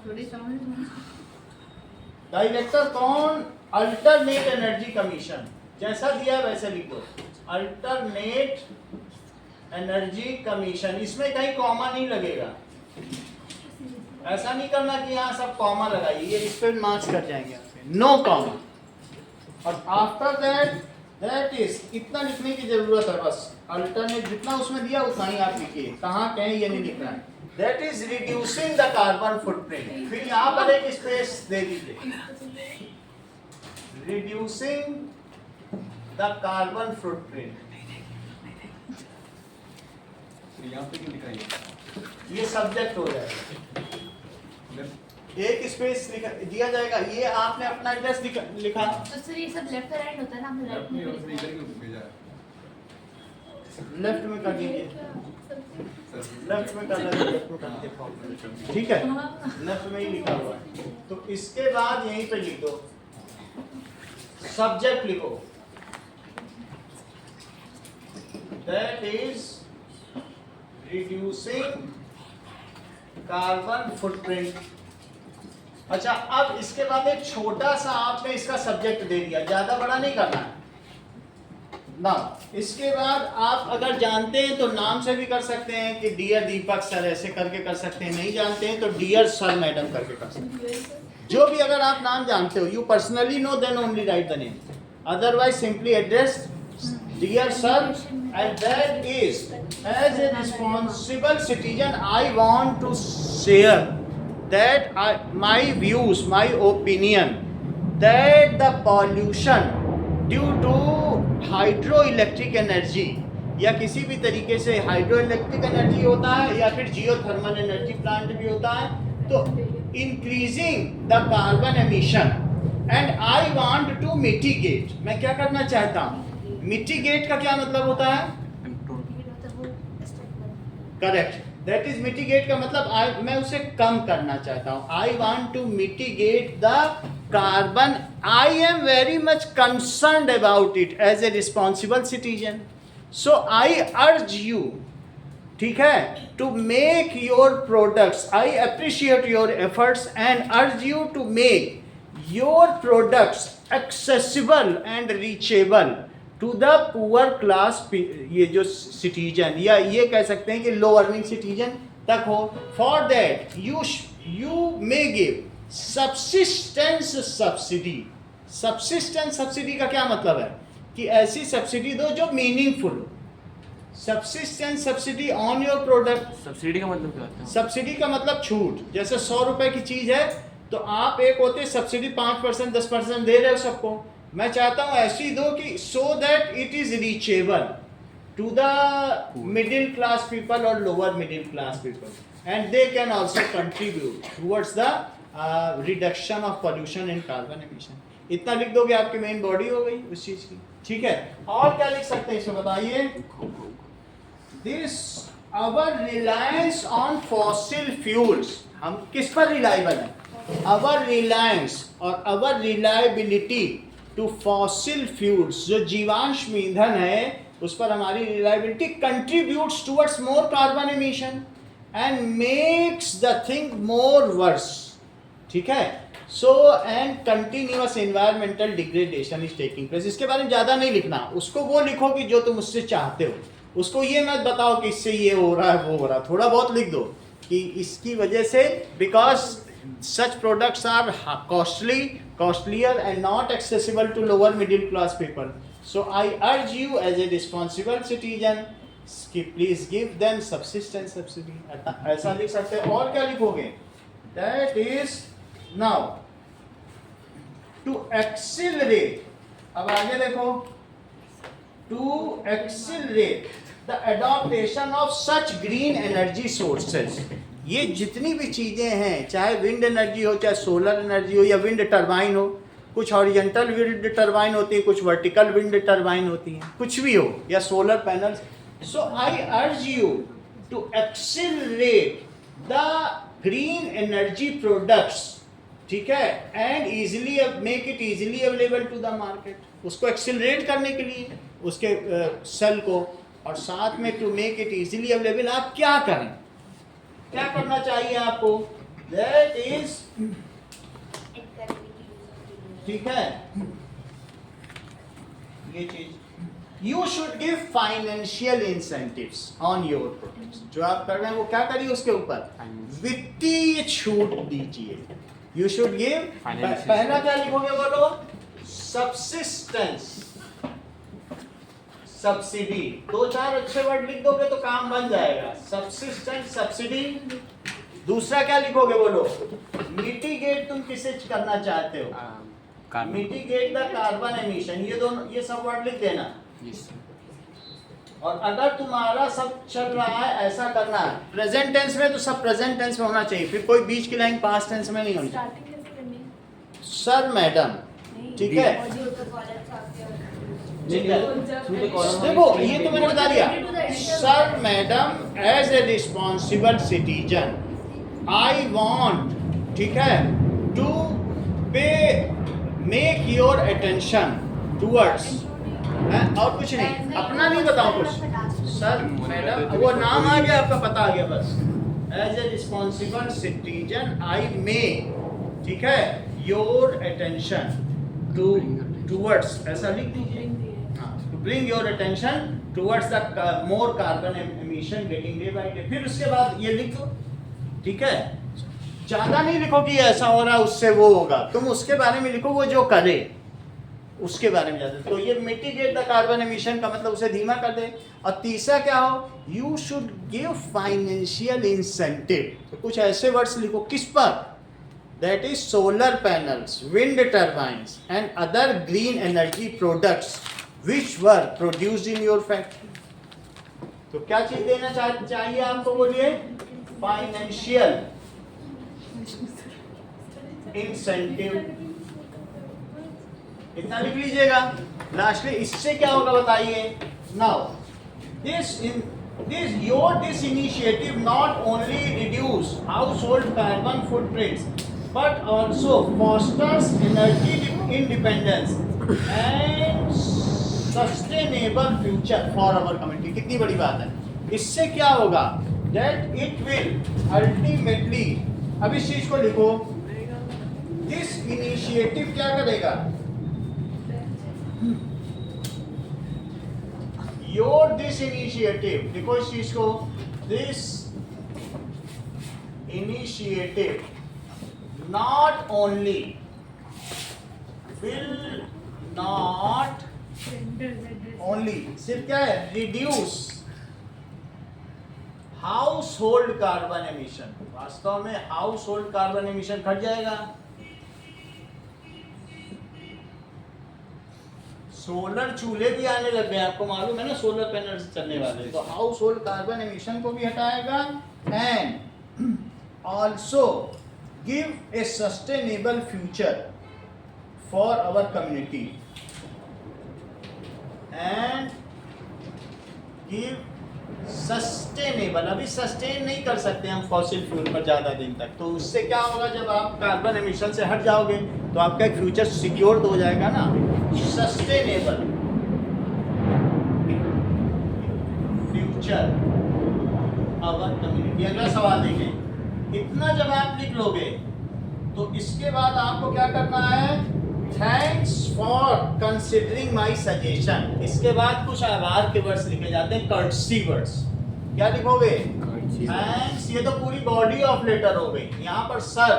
दीजिए। डायरेक्टर कौन, अल्टरनेट एनर्जी कमीशन, जैसा दिया है वैसे लिख दो, अल्टरनेट एनर्जी कमीशन। इसमें कहीं कॉमा नहीं लगेगा, ऐसा नहीं करना कि यहाँ सब कॉमा लगाइए, ये इस पे मार्क्स कर जाएंगे आपके, नो कॉमा। और आफ्टर दैट इज, इतना लिखने की जरूरत है बस, अल्टरनेट जितना उसमें दिया उतना ही आप लिखिए, कहाँ कहीं ये नहीं लिखना है। That is reducing the carbon footprint, फिर यहाँ पर एक स्पेस दे दीजिए, रिड्यूसिंग द कार्बन फुटप्रिंट। यहाँ पे क्यों लिखा है? ये सब्जेक्ट हो जाएगा, एक स्पेस दिया जाएगा, ये आपने अपना एड्रेस लिखा। तो सर ये सब लेफ्ट राइट होता है ना, हम राइट में लेफ्ट में कर दीजिए, लेफ्ट में कर दीजिए, ठीक है, लेफ्ट में ही लिखा हुआ है। तो इसके बाद यहीं पे लिख दो, सब्जेक्ट लिखो, that is reducing carbon footprint. अच्छा, अब इसके बाद एक छोटा सा आपने इसका सब्जेक्ट दे दिया, ज्यादा बड़ा नहीं करना है ना। इसके बाद आप अगर जानते हैं तो नाम से भी कर सकते हैं कि डियर दीपक सर, ऐसे करके कर सकते हैं, नहीं जानते हैं तो डियर सर मैडम करके कर सकते हैं। जो भी अगर आप नाम जानते हो, you personally know, then only write the name, otherwise simply address dear sir, and that is, as a responsible citizen, I want to share that my views, my opinion, that the pollution due to hydroelectric energy, या किसी भी तरीके से hydroelectric energy होता है या फिर geothermal energy plant भी होता है, तो increasing the carbon emission, and I want to mitigate, मैं क्या करना चाहता हूँ, मिटिगेट का क्या मतलब होता है, करेक्ट, दैट इज मिटिगेट का मतलब मैं उसे कम करना चाहता हूँ, I want to mitigate the carbon, I am very much concerned about it as a responsible citizen, so I urge you, ठीक है, to make your products, I appreciate your efforts and urge you to make your products accessible and reachable to the poor class, ये जो citizen, या ये कह सकते हैं कि लो अर्निंग सिटीजन तक हो। For that you may give subsistence subsidy. Subsistence subsidy का क्या मतलब है कि ऐसी सब्सिडी दो जो मीनिंगफुल हो। Subsistence subsidy on your product. Subsidy का मतलब क्या होता है? सब्सिडी का मतलब छूट, जैसे 100 रुपए की चीज है तो आप एक होते सब्सिडी 5% 10% दे रहे हो सबको, मैं चाहता हूं ऐसी दो कि so that it is reachable to the middle class people और lower middle class people, and they can also contribute towards the reduction of pollution and carbon emission. इतना लिख दोगे आपकी मेन बॉडी हो गई उस चीज की, ठीक है। और क्या लिख सकते हैं इसमें बताइए, this our reliance on fossil fuels, हम किस पर रिलायबल हैं, अवर रिलायंस और our reliability to fossil fuels, जो जीवाश्म ईंधन है उस पर हमारी reliability contributes towards more carbon emission and makes the thing more worse. ठीक है. So and continuous environmental degradation is taking place. इसके बारे में ज़्यादा नहीं लिखना, उसको वो लिखो कि जो तुम उससे चाहते हो. उसको ये मत बताओ कि इससे ये हो रहा है वो हो रहा है. थोड़ा बहुत लिख दो कि इसकी वजह से, because such products are costlier and not accessible to lower middle class people. So I urge you as a responsible citizen, please give them subsistence subsidy. ऐसा लिख सकते हैं. और क्या लिखोगे? That is now to accelerate. अब आगे देखो. To accelerate the adoption of such green energy sources. ये जितनी भी चीज़ें हैं, चाहे विंड एनर्जी हो, चाहे सोलर एनर्जी हो, या विंड टरबाइन हो, कुछ हॉरिजॉन्टल विंड टरबाइन होती है, कुछ वर्टिकल विंड टरबाइन होती हैं, कुछ भी हो, या solar panels. So I urge you to accelerate the green energy products. ठीक है. And easily make it easily available to the market. उसको एक्सेलरेट करने के लिए उसके सेल को, और साथ में to make it easily available आप क्या करें, क्या करना चाहिए आपको? दैट इज, ठीक है, ये चीज, you should give financial incentives on your products. जो आप कर रहे हैं वो क्या करिए, उसके ऊपर वित्तीय छूट दीजिए. You should give. पहला क्या लिखोगे बोलो? Subsistence subsidy. दो चार अच्छे वर्ड लिख दोगे तो काम बन जाएगा. Subsistence subsidy. दूसरा क्या लिखोगे बोलो? मिटिगेट. तुम किसे करना चाहते हो? Mitigate the carbon emission. ये दोनों, ये सब वर्ड लिख देना. और अगर तुम्हारा सब चल रहा है ऐसा करना है प्रेजेंट टेंस में, तो सब प्रेजेंट टेंस में होना चाहिए. फिर कोई बीच की लाइन पास्ट टेंस में नहीं होनी चाहिए. Sir madam. ठीक है. देखो ये तो मैंने बता दिया. Sir madam, as a responsible citizen I want, ठीक है, टू पे मेक योर अटेंशन टूवर्ड्स, और कुछ नहीं, अपना नहीं बताओ कुछ. सर मैडम, वो नाम आ गया, आपका पता आ गया बस. As a responsible citizen I may, ठीक है, योर अटेंशन टूवर्ड्स, ऐसा लिख दीजिए. Bring your attention towards the more carbon emission getting day by day. फिर उसके बाद ये लिख दो. ठीक है. ज़्यादा नहीं लिखो कि ऐसा हो रहा है उससे वो होगा. तुम उसके बारे में लिखो, वो जो करे उसके बारे में ज़्यादा. तो ये मिटिगेट द कार्बन एमिशन का मतलब उसे धीमा कर दे. और तीसरा क्या हो? You should give financial incentive. तो कुछ ऐसे वर्ड्स लिखो. किस पर? That is solar panels, wind turbines and other green energy products which were produced in your factory. तो क्या चीज देना चाहिए आपको? बोलिए. Financial incentive. इतना लिख लीजिएगा. लास्टली इससे क्या होगा बताइए. Now this initiative not only reduce household carbon footprints but also fosters energy independence and sustainable future for our community. कितनी बड़ी बात है. इससे क्या होगा? दैट इट विल अल्टीमेटली, अब इस चीज को लिखो, दिस इनिशिएटिव क्या करेगा? योर दिस इनिशिएटिव, लिखो इस चीज को. This initiative not only will not only, सिर्फ क्या है? Reduce house hold carbon emission. वास्तव में हाउस होल्ड कार्बन एमिशन घट जाएगा. सोलर चूल्हे भी आने लग गए, आपको मालूम है ना, सोलर पैनल से चलने वाले. तो हाउस होल्ड कार्बन एमिशन को भी हटाएगा and also give a sustainable future for our community and give sustainable, अभी सस्टेन नहीं कर सकते हम फॉसिल फ्यूल पर ज़्यादा दिन तक, तो उससे क्या होगा, जब आप कार्बन एमिशन से हट जाओगे तो आपका एक फ्यूचर सिक्योर तो हो जाएगा ना। Sustainable future our community. अगला सवाल देखें, इतना जब आप लिख लोगे तो इसके बाद आपको क्या करना है, thanks for considering my suggestion. इसके बाद कुछ आभार के वर्ड्स लिखे जाते हैं, कर्टसी वर्ड्स। क्या लिखोगे, थैंक्स। ये तो पूरी बॉडी ऑफ लेटर हो गई। यहाँ पर सर,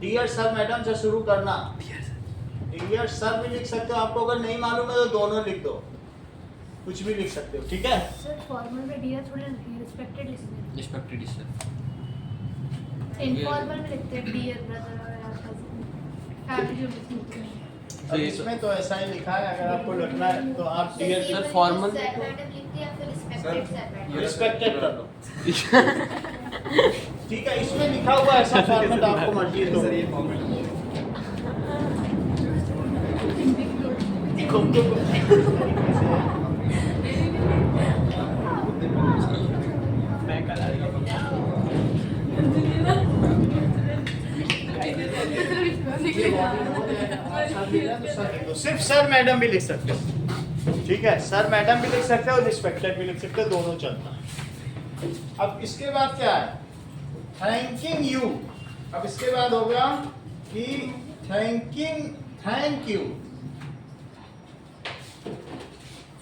डियर सर मैडम से शुरू करना, डियर सर भी लिख सकते हो, आपको अगर नहीं मालूम है तो दोनों लिख दो, कुछ भी लिख सकते हो, ठीक है। सर फॉर्मल में डियर थोड़े रिस्पेक्टेड लिखते हैं, रिस्पेक्टेड सर। इनफॉर्मल में लिखते हैं डियर ब्रदर और फैमिली जो लिखते हैं। अब इसमें तो ऐसा ही लिखा है, अगर आपको लिखना है तो आप dear sir formal sir madam लिखते हैं या फिर रिस्पेक्टेड सर मैडम? रिस्पेक्टेड कर लो, ठीक है। इसमें लिखा हुआ ऐसा फॉर्मेट आपको मर्जी है तो सिर्फ सर मैडम भी लिख सकते हो, ठीक है। सर मैडम भी लिख सकते हो, रिस्पेक्टेड भी लिख सकते हो, दोनों चलता है। अब इसके बाद क्या है, थैंकिंग यू। अब इसके बाद होगा कि thank you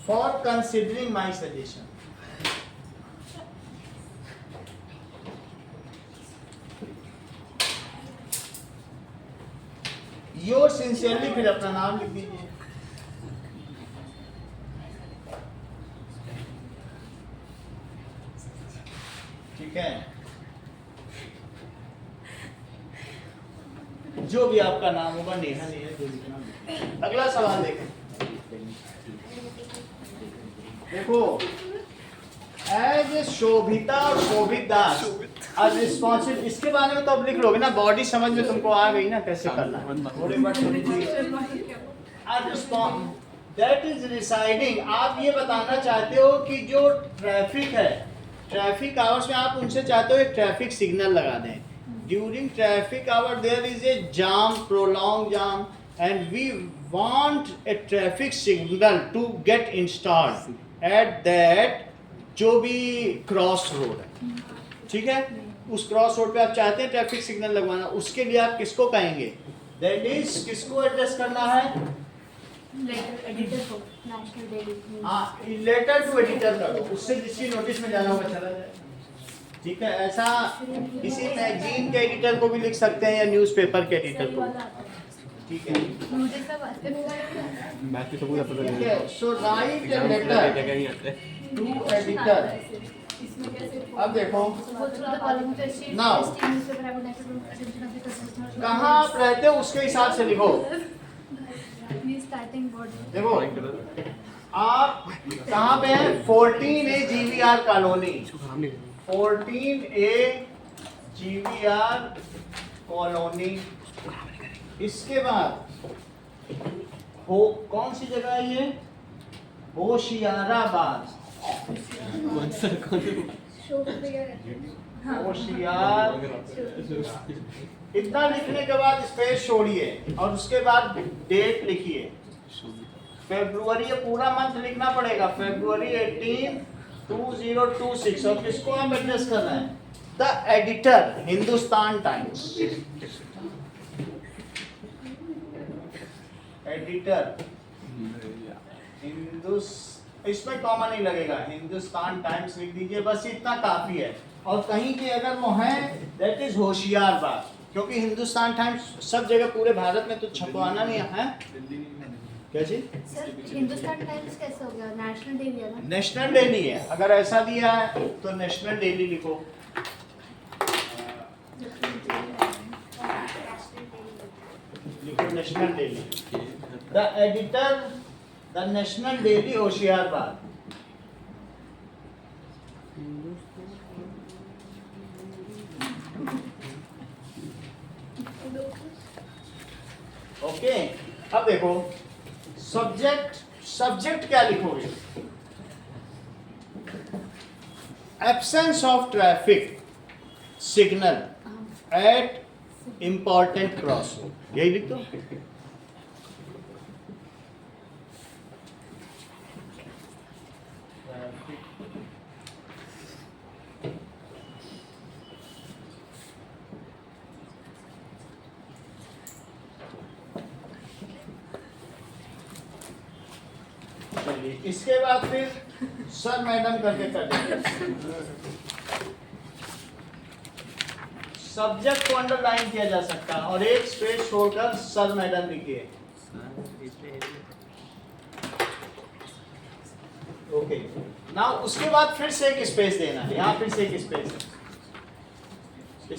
for considering my suggestion. Your sincerely, फिर अपना नाम लिख दीजिए। ठीक है, जो भी आपका नाम होगा, नेहा नेहा जो लिखना लिखिए। अगला सवाल देखें, देखो, एज ए शोभिता और शोभित दास आज रिस्पॉन्सिबल, इसके बारे में तो अब लिख लोगे ना, बॉडी समझ में तुमको आ गई ना कैसे करना है। थोड़ी बात सुनी थी, दैट इज रिसाइडिंग। आप ये बताना चाहते हो कि जो ट्रैफिक है, ट्रैफिक आवर्स में आप उनसे चाहते हो एक ट्रैफिक सिग्नल लगा दें। During traffic hour there is a jam, prolong jam, and we want a traffic signal to get installed at that जो भी क्रॉस रोड है, ठीक है। उस क्रॉस रोड पे आप चाहते हैं ट्रैफिक सिग्नल लगवाना, उसके लिए आप किसको कहेंगे, दैट इज किसको एड्रेस करना है, लेटर एडिटर को, नेशनल डेली। हाँ, लेटर टू एडिटर कर दो, उससे जिसकी नोटिस में जाना होगा चला जाए, ठीक है। ऐसा किसी मैगजीन के एडिटर को भी लिख सकते हैं या न्यूज़पेपर के एडिटर को, ठीक है। मुझे सब आते हैं। बाकी तो पूरा पता ठीक है, so write a letter to editor. इसमें कैसे अब देखो, वो थोड़ा कॉलम पे sheet Now. Newspaper I would like to कहाँ आप रहते हो उसके हिसाब से लिखो। Starting board. देखो, आप कहाँ पे हैं, 14A GVR colony, 14A GVR colony. इसके बाद हो, कौन सी जगह है ये, होशियाराबाद, होशियार। इतना लिखने के बाद स्पेस छोड़िए और उसके बाद डेट लिखिए, फरवरी, ये पूरा मंथ लिखना पड़ेगा, फरवरी 18, 2026। और किसको हम एड्रेस कर रहे हैं, the editor, Hindustan times, editor इसमें कॉमा नहीं लगेगा, हिंदुस्तान टाइम्स लिख दीजिए, बस इतना काफी है। और कहीं की अगर वो है, दैट इज होशियारबाद, क्योंकि हिंदुस्तान टाइम्स सब जगह पूरे भारत में तो छपवाना नहीं है। क्या जी, सर हिंदुस्तान टाइम्स कैसे हो गया, नेशनल डेली है ना? नेशनल डेली है, अगर ऐसा दिया है तो नेशनल डेली लिखो। लिखो national daily, the editor, the national daily होशियारबाद। ओके, अब देखो सब्जेक्ट, सब्जेक्ट क्या लिखोगे, absence of traffic signal at important cross road, यही लिख दो। चलिए इसके बाद फिर सर मैडम करके कर देंगे। सब्जेक्ट को अंडरलाइन किया जा सकता है और एक स्पेस छोड़कर सर मैडम लिखिए। ओके नाउ उसके बाद फिर से एक स्पेस देना है, यहाँ फिर से एक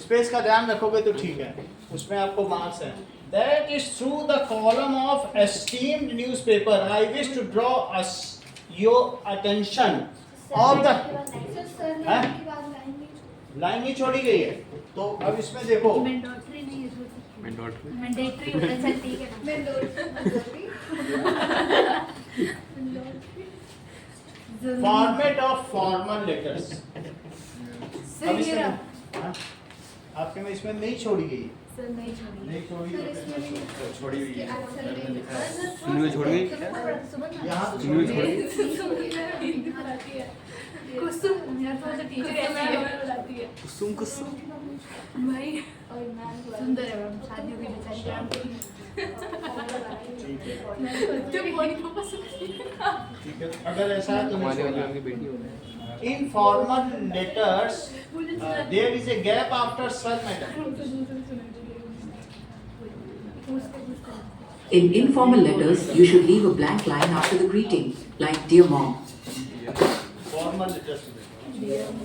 स्पेस का ध्यान रखोगे तो ठीक है, उसमें आपको मार्क्स है। That is through the column of esteemed newspaper. I wish to draw your attention of the line नहीं छोड़ी गई है, तो अब इसमें देखो मैंडेटरी नहीं है, मैंडेटरी होना ठीक है। Format of formal letters. Sir अब ये इसमें रहा। हाँ? आपके में इसमें नहीं छोड़ी गई है, सर नहीं छोड़ी। नहीं छोड़ी गई, छोड़ी हुई है। सुन में छोड़ गई? यहाँ सुन में छोड़ गई? कुसुम यार थोड़ा सा टीचर कैसे बुलाती है कुसुम कुसुम भाई और मैम सुंदर है मैम, शादी हुई बेचारी तो बोली को पसंद ठीक है, अगर ऐसा है तो नहीं हमारे वाली छोड़ना। उनकी बेटी होना है। In formal letters, there is a gap after sir madam. In informal letters, you should leave a blank line after the greeting, like Dear Mom. Formal letters.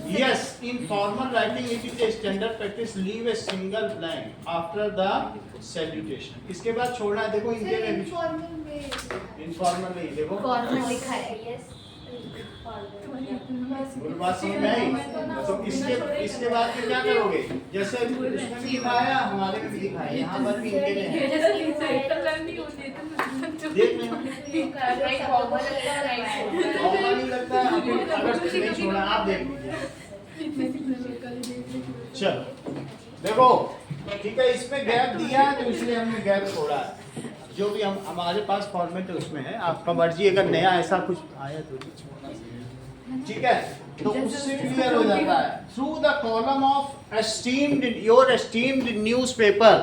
Yes, in formal writing it is a standard practice. Leave a single blank after the salutation. इसके बाद छोड़ना है, देखो इनके में भी informal नहीं, देखो फॉर्मल लिखा है। Yes. बात समझ में आई? तो इसके बाद फिर क्या करोगे, जैसे उसमें भी दिखाया हमारे में भी दिखाया, यहाँ पर भी इनके में है। देख लेना कॉमन ही लगता है, अगर नहीं छोड़ा आप देख लीजिए। चलो देखो ठीक है, इसमें गैप दिया है तो इसलिए हमने गैप छोड़ा है। जो भी हम हमारे पास फॉर्मेट है उसमें है, आपका मर्जी, अगर नया ऐसा कुछ आया तो छोड़ना चाहिए। ठीक है, तो उससे क्लियर हो जाता है। Through the column of esteemed your esteemed newspaper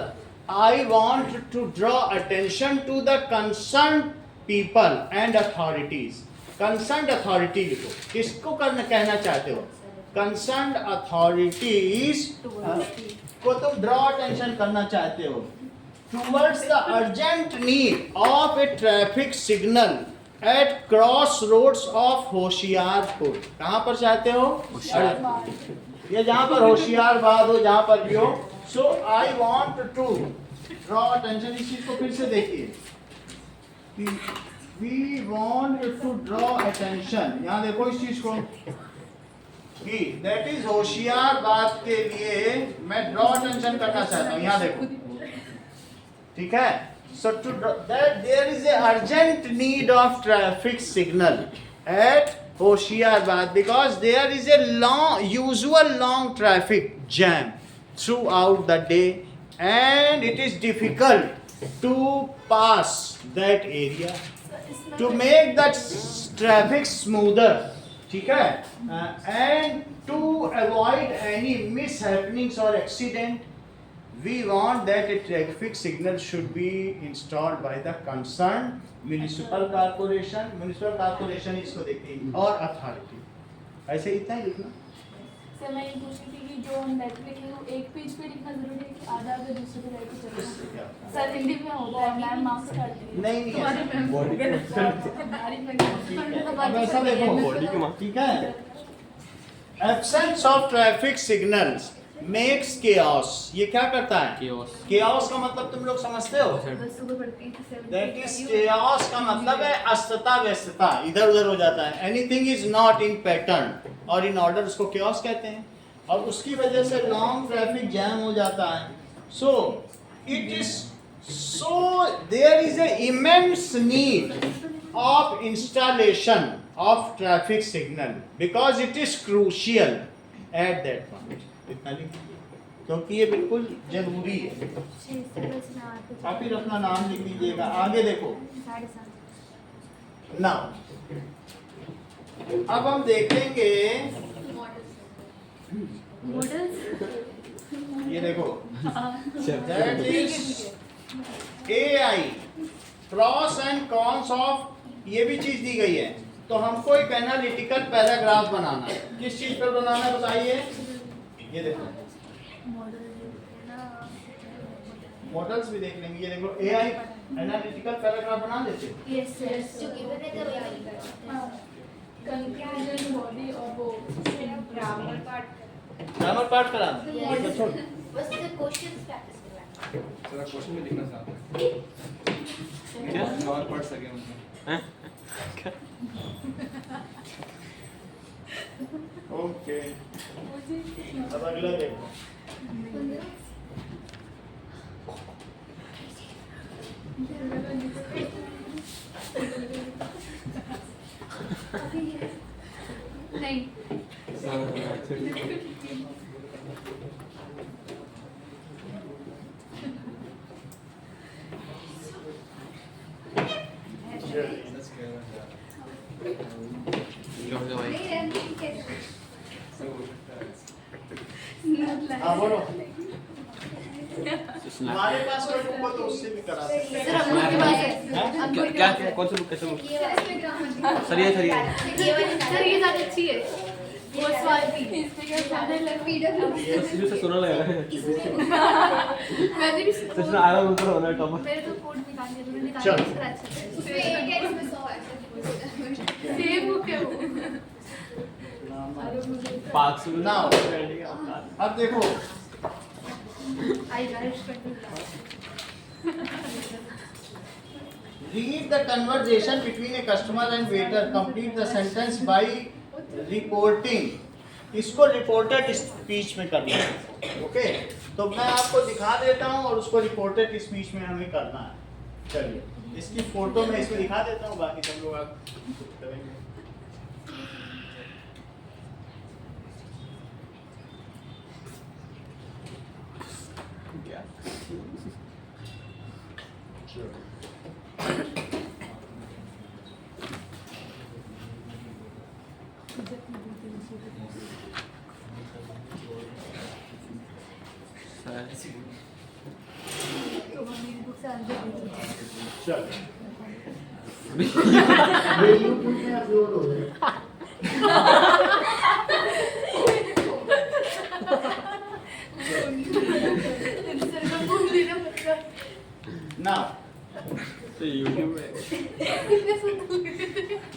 I want to draw attention to the concern people and authorities. Concern authority लिखो, किसको कहना चाहते हो? कंसर्न अथॉरिटीज को तुम ड्रॉ अटेंशन करना चाहते हो towards the urgent need of a traffic signal at crossroads of Hoshiarpur. कहाँ पर चाहते हो? ये जहाँ पर होशियारबाद हो, जहाँ पर भी हो। So I want to draw attention, इस चीज को फिर से देखिए। We want to draw attention, यहाँ देखो इस चीज को कि that is होशियारबाद के लिए मैं draw attention करना चाहता हूँ, यहाँ देखो ठीक है। So to that there is a urgent need of traffic signal at Hoshiarabad because there is a usual long traffic jam throughout the day and it is difficult to pass that area. To make that traffic smoother, ठीक है, and to avoid any mishappenings or accident, we want that a traffic signal should be installed by the concerned municipal corporation. Municipal corporation इसको देखते हैं और authority। ऐसे इतना ही लिखना। Sir मैं ये पूछ रही थी कि जो हम लेटर लिखे वो एक पेज पे लिखना जरूरी है कि आधा आधा दूसरे पे लेके चलना? सर हिंदी में होता है, मैम मार्क्स काटती है। नहीं तुम्हारे ऐसा। मैम अब ऐसा देखो, ठीक है। Absence of traffic signals makes chaos। ये क्या करता है? Chaos। chaos का मतलब तुम लोग समझते हो? That is chaos का मतलब है अस्तता व्यस्तता, इधर उधर हो जाता है। Anything is not in pattern और in order, उसको chaos कहते हैं। और उसकी वजह से long traffic jam हो जाता है। So it is there is a immense need of installation of traffic signal because it is crucial at that point. इतना लिखिए क्योंकि ये बिल्कुल जरूरी है। आप फिर अपना नाम लिख लीजिएगा। आगे देखो ना, अब हम देखेंगे ये देखो that is AI pros and cons of, ये भी चीज दी गई है। तो हमको एक एनालिटिकल पैराग्राफ बनाना है। किस चीज पर बनाना है बताइए? ये देखो मॉडल्स भी देख लेंगे। ये देखो AI एनालिटिकल पैराग्राफ बना देते हैं। जो गिवन है तो वही करते हैं। कंक्लूजन बॉडी और वो ग्रामर पार्ट ग्रामर पार्ट करा दो। Yes. ये तो छोड़। बस क्वेश्चंस प्रैक्टिस करवाएं। सर क्वेश्चन में लिखना चाहता हूं क्या और पढ़ सके मतलब ओके अब अगला देखो। नहीं हाँ बोलो। हमारे पास कोई बुक हो तो उससे भी करा सकते हैं। सर अंकुर के पास है। क्या क्या कौन सा बुक कैसा बुक सर ये ये वाली सर ये ज्यादा अच्छी है। वो स्वाति इसमें क्या सारे लग इसमें से सुना लग रहा है मैंने भी तो इसमें आया ऊपर होना है टॉपर मेरे तो कोड निकाल दिया तुमने निकाल चल। दिया इसका अच्छा है। उसमें एक है इसमें 100 है। सेम बुक है वो। पार्क्स ना अब देखो आई guys read the conversation between a customer and waiter, complete the sentence by reporting। इसको रिपोर्टेड स्पीच में करना है। ओके तो मैं आपको दिखा देता हूँ और उसको रिपोर्टेड स्पीच में हमें करना है। चलिए इसकी फोटो मैं इसमें दिखा देता हूँ, बाकी सब लोग आप करेंगे। क्या तो मेरी बुक से आंसर दे दो। चल ये यूट्यूब में अपलोड हो जाएगा। सर का बुक लेना पड़ेगा। ना तो YouTube में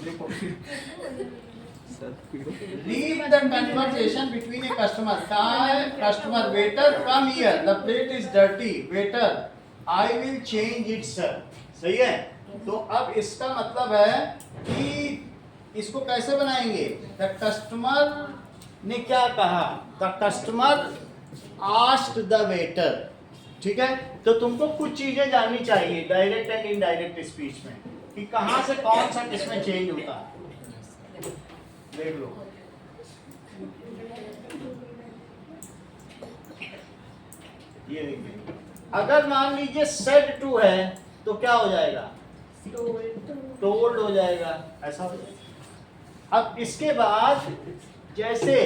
देखो sir Leave the conversation between a customer. Customer, waiter, come here. The plate is dirty. Waiter, I will change it, sir. सही है? तो अब इसका मतलब है कि इसको कैसे बनाएंगे? The customer ने क्या कहा? The customer asked the waiter. ठीक है? तो तुमको कुछ चीजें जाननी चाहिए डायरेक्ट एंड इनडायरेक्ट स्पीच में कि कहाँ से कौन सा किसमें चेंज होता है। देख लो ये देखिए, अगर मान लीजिए सेड टू है तो क्या हो जाएगा? टोल्ड हो जाएगा, ऐसा हो जाएगा। अब इसके बाद जैसे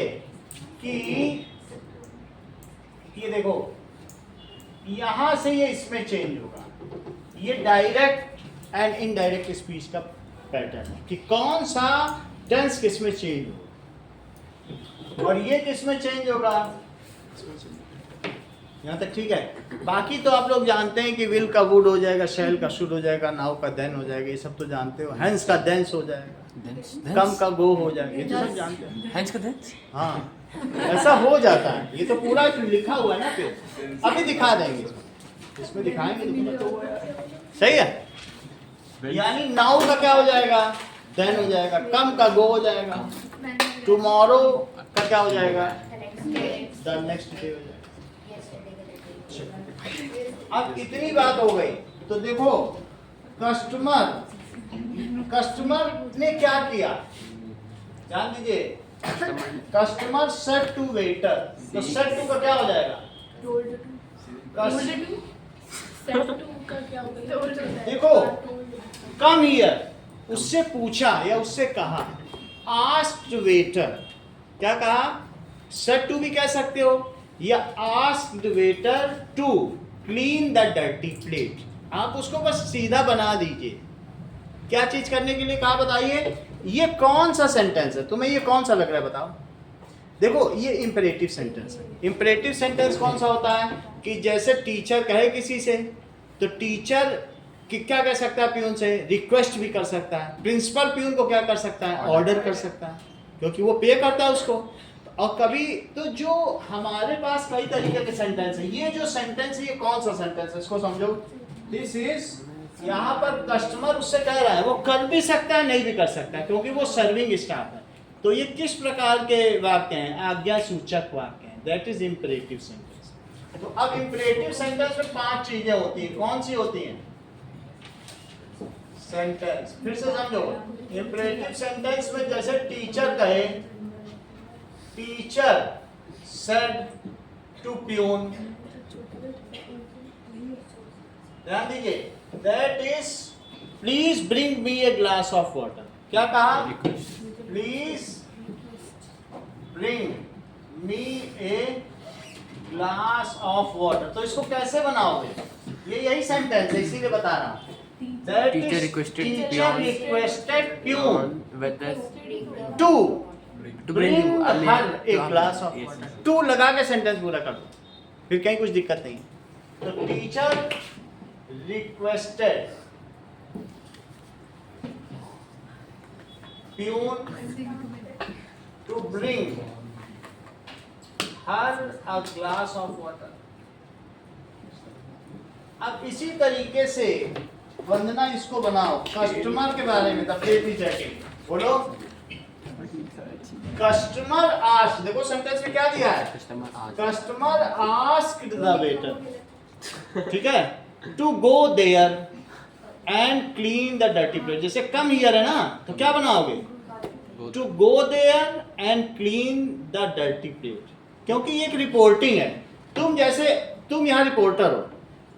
कि ये देखो यहां से ये इसमें चेंज होगा। ये डायरेक्ट एंड इनडायरेक्ट स्पीच का पैटर्न है कि कौन सा टेंस किस में चेंज होगा और ये किस में चेंज होगा। यहाँ तक ठीक है। बाकी तो आप लोग जानते हैं कि विल का वुड हो जाएगा, शैल का शुड हो जाएगा, नाउ का देन हो जाएगा, ये सब तो जानते हो। हैंस का देंस हो जाएगा, कम का गो हो जाएगा, ये तो सब जानते हैं। हैंड्स का देंस हाँ ऐसा हो जाता है। ये तो पूरा लिखा हुआ है ना, फिर अभी दिखा देंगे इसमें दिखाएंगे तो पूरा तो हुआ। सही है। यानी नाउ का क्या हो जाएगा? देन हो जाएगा, कम का गो हो जाएगा, टुमारो का क्या हो जाएगा? द नेक्स्ट डे हो जाएगा। अब इतनी बात हो गई तो देखो कस्टमर ने क्या किया? ध्यान दीजिए, कस्टमर सेड टू वेटर, तो सेड टू का क्या हो जाएगा? देखो, कम हियर, उससे पूछा या उससे कहा, आस्क्ड वेटर, क्या कहा? सेड टू भी कह सकते हो, या asked waiter to clean the dirty plate. आप उसको बस सीधा बना दीजिए। क्या चीज करने के लिए कहा, बताइए? ये कौन सा सेंटेंस है? तुम्हें ये कौन सा लग रहा है, बताओ? देखो, ये इंपेरेटिव सेंटेंस है। इंपेरेटिव सेंटेंस कौन सा होता है कि जैसे टीचर कहे किसी से, तो टीचर कि क्या कह सकता है प्यून से? रिक्वेस्ट भी कर सकता है। प्रिंसिपल प्यून को क्या कर सकता है? ऑर्डर कर सकता है, क्योंकि वो पे करता है उसको। और कभी तो जो हमारे पास कई तरीके के सेंटेंस है, ये जो सेंटेंस है ये कौन सा सेंटेंस है, इसको समझो। दिस इज, यहाँ पर कस्टमर उससे कह रहा है, वो कर भी सकता है, नहीं भी कर सकता है, क्योंकि वो सर्विंग स्टाफ है। तो ये किस प्रकार के वाक्य हैं? आज्ञा सूचक वाक्य हैं। That is imperative sentence. तो अब इंपेरेटिव सेंटेंस में 5 चीजें होती हैं। कौन सी होती हैं? सेंटेंस, फिर से समझो। इंपेरेटिव सेंटेंस में जैसे टीचर कहे, टीचर सेड टू प्यून, ध्यान दीजिए, that is please bring me a glass of water. क्या कहा? Please bring me a glass of water. तो इसको कैसे बनाओगे? ये यही सेंटेंस है, इसीलिए बता रहा हूं। That Teacher is, requested teacher peon requested peon whether to to bring bring her a glass of yes. water. To लगा के सेंटेंस पूरा कर दो, फिर कहीं कुछ दिक्कत नहीं। तो teacher requested peon to bring her a glass of water. अब इसी तरीके से वंदना इसको बनाओ कस्टमर के बारे में, द प्लेट इज चेकिंग। बोलो, कस्टमर आस्क्ड, देखो सेंटेंस में क्या दिया है? कस्टमर आस्क्ड द वेटर, ठीक है, to go there and clean the dirty plate. जैसे कम हियर है ना, तो क्या बनाओगे? To go there and clean the dirty plate, क्योंकि ये एक रिपोर्टिंग है। तुम यहाँ रिपोर्टर हो,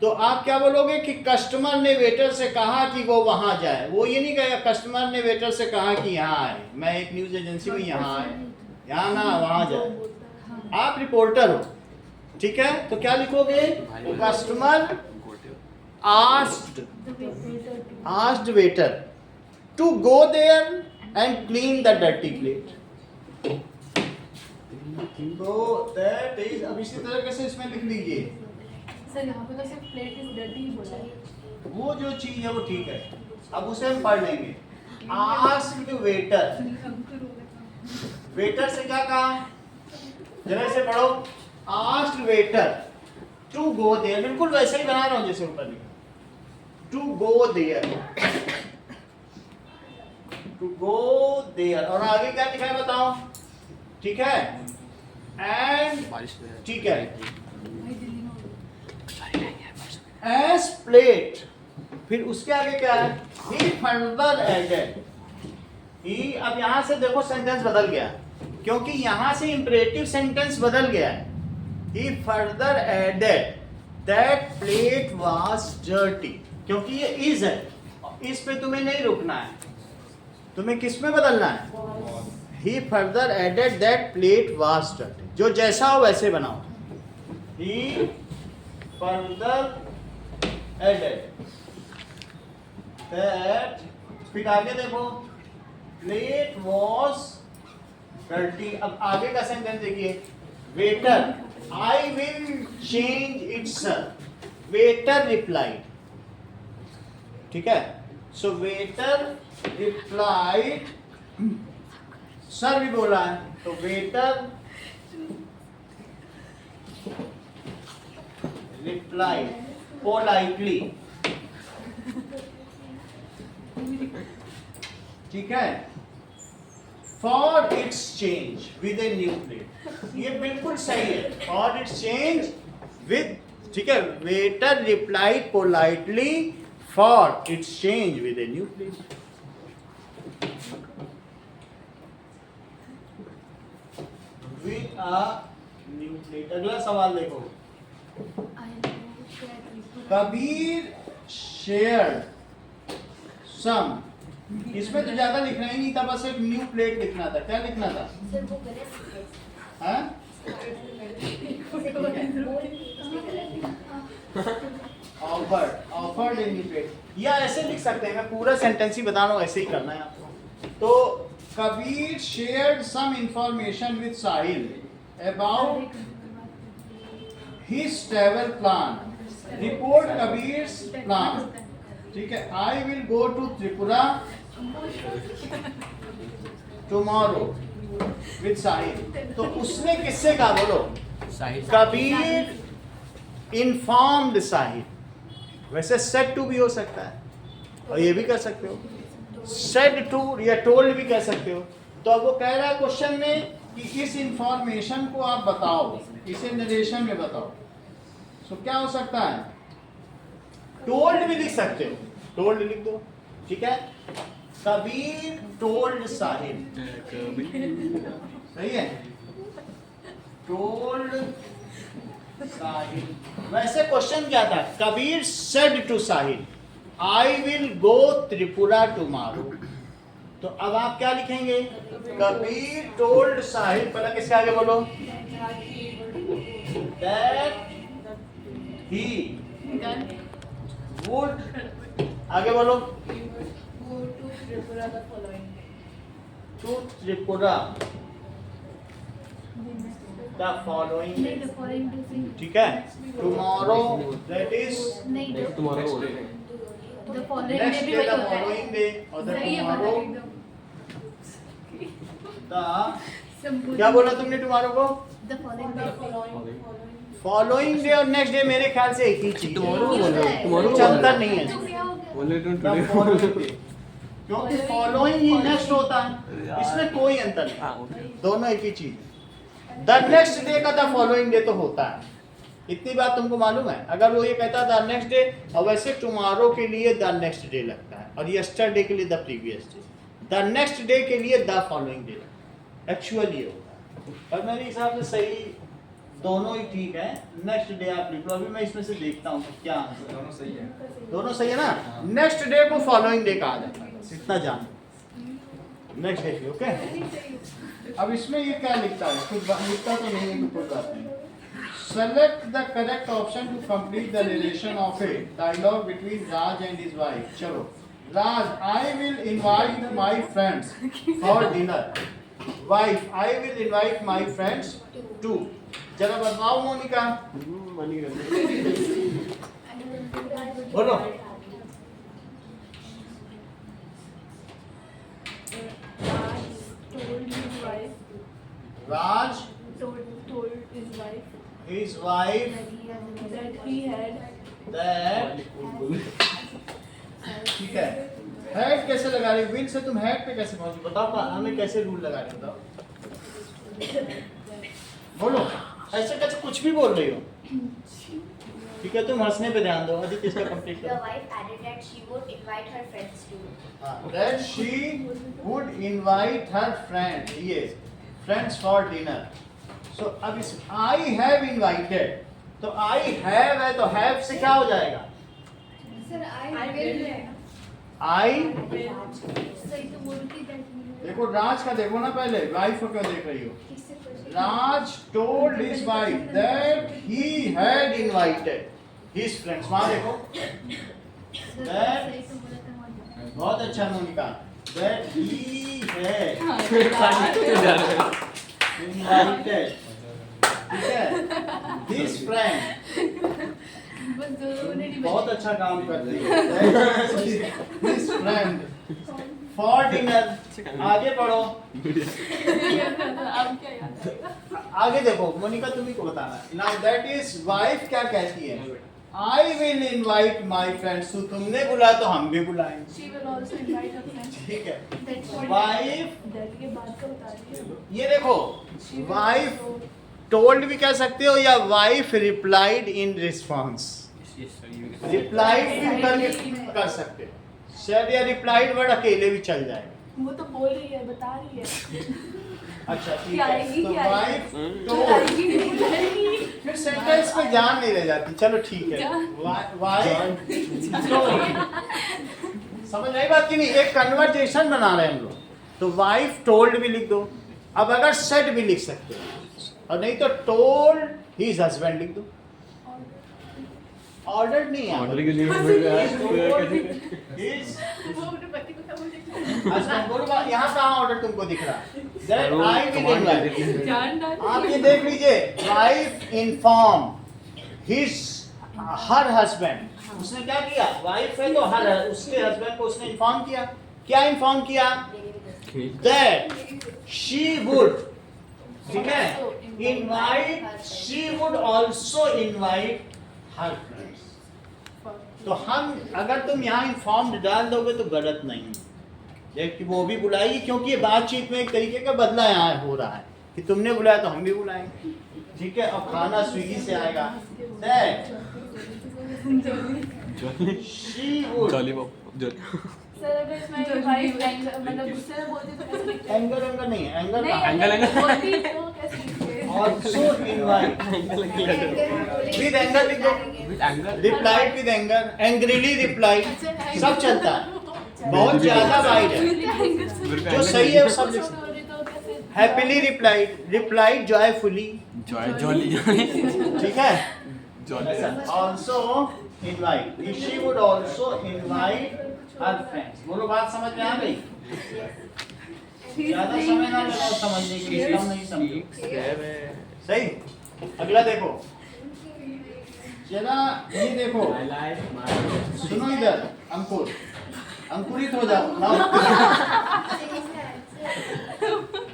तो आप क्या बोलोगे कि कस्टमर ने वेटर से कहा कि वो वहां जाए। वो ये नहीं कहेगा कस्टमर ने वेटर से कहा कि यहाँ आए, मैं एक न्यूज एजेंसी में यहाँ आए, यहाँ ना वहां जाए। आप रिपोर्टर हो, ठीक है, तो क्या लिखोगे? Customer asked waiter to go there and clean the dirty plate. तो दैट इज, अब इसी तरह से इसमें लिख लीजिए। सर यहाँ पे तो सिर्फ प्लेट इज डर्टी ही बोला है। वो जो चीज है वो ठीक है, अब उसे हम पढ़ लेंगे। आस्क्ड वेटर, वेटर से क्या कहा? जरा इसे पढ़ो। Asked waiter to go there, बिल्कुल वैसे ही बना रहा हूं जैसे ऊपर लिखा। To go there, to go there, और आगे क्या लिखा है बताओ? ठीक है, एंड ठीक है, एस प्लेट, फिर उसके आगे क्या है? ही फर्दर एडेड, ही, अब यहां से देखो सेंटेंस बदल गया, क्योंकि यहां से इंपेरेटिव सेंटेंस बदल गया है। He further added that plate was dirty, क्योंकि ये इज है, इस पे तुम्हें नहीं रुकना है, तुम्हें किस में बदलना है? He further added that plate was dirty, जो जैसा हो वैसे बनाओ। ही फर्दर added that, फिर आगे देखो, plate was dirty। अब आगे का सेंटेंस देखिए, waiter, I will change it sir, waiter replied, ठीक है, so waiter replied, sir भी बोला है, तो waiter replied politely, ठीक है, for its change with a new plate, ये बिल्कुल सही है, for its change with, ठीक है, waiter replied politely for its change with a new plate। with a new plate. अगला सवाल देखो. Kabir shared some. इसमें तो ज्यादा लिखना ही नहीं था, बस एक न्यू प्लेट लिखना था. क्या लिखना था? सर वो गलत हाँ? Offered a new plate. या ऐसे लिख सकते हैं, मैं पूरा सेंटेंस ही बता रहा हूँ, ऐसे ही करना है आपको. तो Kabir shared some information with Sahil about his travel plan. Report Kabir's plan. ठीक है. I will go to Tripura tomorrow with Sahil. तो उसने किससे कहा? बोलो. कबीर इन्फॉर्म्ड साहिल. वैसे सेड टू भी हो सकता है और ये भी कर सकते हो, सेड टू या टोल्ड भी कह सकते हो. तो अब वो कह रहा है क्वेश्चन में कि इस इंफॉर्मेशन को आप बताओ, इसे नरेशन में बताओ. तो क्या हो सकता है? टोल्ड भी लिख सकते हो, टोल्ड लिख दो. ठीक है. कबीर टोल्ड साहिल. सही है. टोल्ड साहिल. वैसे क्वेश्चन क्या था? Kabir said to Sahil I will go Tripura tomorrow. तो अब आप क्या लिखेंगे? कबीर टोल्ड साहिल. पहले किसके आगे बोलो? That he would. आगे बोलो. To Tripura the following. ठीक है. टुमारो दैट इज तुम्हारा next day the following day और द टुमारो द. क्या बोला तुमने टुमारो को? फॉलोइंग डे और नेक्स्ट डे मेरे ख्याल से एक ही चीज. कुछ अंतर नहीं है. The following day. क्योंकि फॉलोइंग ही नेक्स्ट होता है, इसमें कोई अंतर नहीं, दोनों एक ही चीज. द नेक्स्ट डे का द फॉलोइंग डे तो होता है. इतनी बात तुमको मालूम है. अगर वो ये कहता द नेक्स्ट डे, और वैसे टुमारो के लिए द नेक्स्ट डे लगता है और यस्टरडे के लिए the previous day. The next day के लिए द फॉलोइंग डे लगता है. एक्चुअली ये होता है. और मेरे हिसाब से सही दोनों ही ठीक है. नेक्स्ट डे आप लिख लो. अभी मैं इसमें से देखता हूँ क्या आंसर. दोनों सही है. दोनों सही है ना. नेक्स्ट डे को फॉलोइंग डे कहा जाता है, इतना जान. Next day. ओके. अब इसमें ये क्या लिखता है? कुछ लिखता तो नहीं है, कोई बात नहीं. Select the correct option to complete the relation of a dialogue between Raj and his wife. चलो. Raj, I will invite my friends for dinner. Wife, I will invite my friends too. जरा बताओ मोनिका. बोलो. Raj told his his wife wife that he had that. ठीक है. Head कैसे लगा रही? Will say तुम हेड पे कैसे पहुंची? बताओ हमें कैसे रूल लगा रहे हो. बताओ. बोलो. ऐसे कैसे कुछ भी बोल रही हो? ठीक है. तुम हंसने पे ध्यान दो. अभी किसका कंप्लीट The करो. wife added that she would invite her friends to. That she would invite her friends. Yes, friends for dinner. So अब इस I have invited. तो I have है तो have से क्या हो जाएगा? Sir I will. I. सही तो बोलती है. देखो राज का देखो ना पहले. वाइफ को क्यों देख रही हो? Raj told his wife that he had invited his friends. वहाँ देखो. That. बहुत अच्छा Monika. That he had invited. ठीक है. His friend. बस दोनों ने बहुत अच्छा काम करती है. His friend for dinner. आगे पढ़ो. अब क्या याद आएगा? आगे देखो मोनिका, तुम्ही को बताना है. Now that is wife क्या कहती है? I will invite my friends. तो तुमने बुलाया तो हम भी बुलाएंगे. She will also invite her friends. ठीक है. That's what Wife. That के बाद का बता रही है. ये देखो. Wife told भी कह सकते हो या wife replied in response. Replied भी उत्तर कर सकते हो. Said या replied वर्ड अकेले भी चल जाएगा. वो तो बोल रही है, बता रही है. अच्छा ठीक क्या है, आएगी, तो क्या वाइफ आएगी? टोल्ड, फिर सेंटेंस में जान नहीं रह जाती, चलो ठीक है, वाइफ समझ आई बात की नहीं, एक कन्वर्सेशन बना रहे हैं हम लोग, तो वाइफ टोल्ड भी लिख दो, अब अगर सेड भी लिख सकते हो, और नहीं तो टोल्ड हिज हस्बैंड लिख दो, ऑर्डर नहीं है, ऑर्डर के लिए हिज हस्बैंड, बोलो यहाँ कहाँ ऑर्डर तुमको दिख रहा है, दैट आई विल इनवाइट, आप ये देख लीजिए, wife inform his her husband, उसने क्या किया, वाइफ है तो हर उसके हस्बैंड को उसने इन्फॉर्म किया, क्या इन्फॉर्म किया, दैट शी वुड, ठीक है, invite, she would also invite her friends, तो हम अगर तुम यहाँ इन्फॉर्म्ड डाल दोगे तो गलत नहीं है, कि वो भी बुलाएगी, क्योंकि ये बातचीत में एक तरीके का बदला यहाँ हो रहा है कि तुमने बुलाया तो हम भी बुलाएंगे, ठीक है, अब खाना स्विगी से आएगा, that she would, jolly Bob sir अगर इसमें वाइफ मतलब गुस्से में बोलती तो कैसे लिखते हैं? एंगर एंगर नहीं है, एंगर नहीं कहाँ? एंगल बोलती तो कैसे लिखते हैं? ऑल्सो इनवाइट विद एंगर लिख दो, with anger, replied with anger, angrily replied, सब चलता है, बहुत ज्यादा वाइड है, जो सही है वो सब लिख सकते, बोली तो कैसे? Happily replied, replied joyfully, jolly ठीक है, jolly also invite, she would also invite her friends, बोलो बात समझ में आ गई, ज्यादा समय ना लगाओ समझने के लिए, कम नहीं समझो, सही, अगला देखो, जरा ये देखो, सुनो इधर, अंकुर, अंकुरित हो जाओ,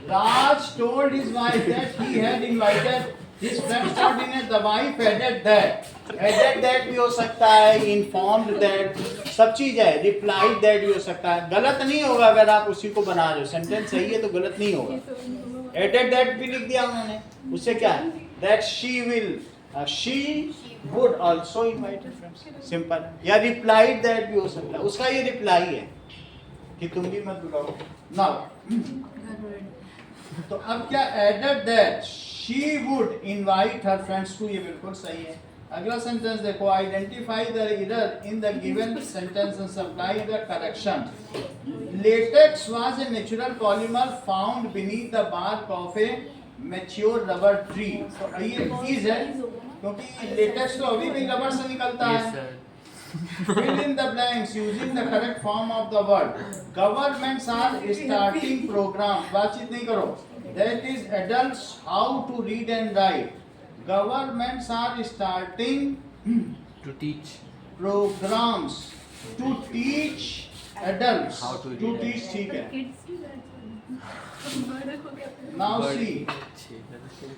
Raj told his wife that he had invited his friends for dinner. The wife added that. Added that भी हो सकता है, informed that, सब चीज है, replied that भी हो सकता है, गलत नहीं होगा अगर आप उसी को बना रहे हो, सेंटेंस सही है तो गलत नहीं होगा, added that भी लिख दिया उन्होंने, उससे क्या है, that she will, she would also invite her friends, simple है, या replied that भी हो सकता है, उसका ये reply है कि तुम भी मत बुलाओ, now तो अब क्या, added that she would invite her friends to, ये बिल्कुल सही है, अगला सेंटेंस देखो, identify the error in the given sentence and supply the correction. Latex was a natural polymer found beneath the bark of a mature rubber tree. तो ये is है, क्योंकि latex तो अभी भी रबर से निकलता है, fill in the blanks using the correct form of the word. Governments are starting programs, बातचीत नहीं करो, that is adults how to read and write. Governments are starting to teach programs to teach adults How to to read. teach, ठीक है, Kids की बात है। now see,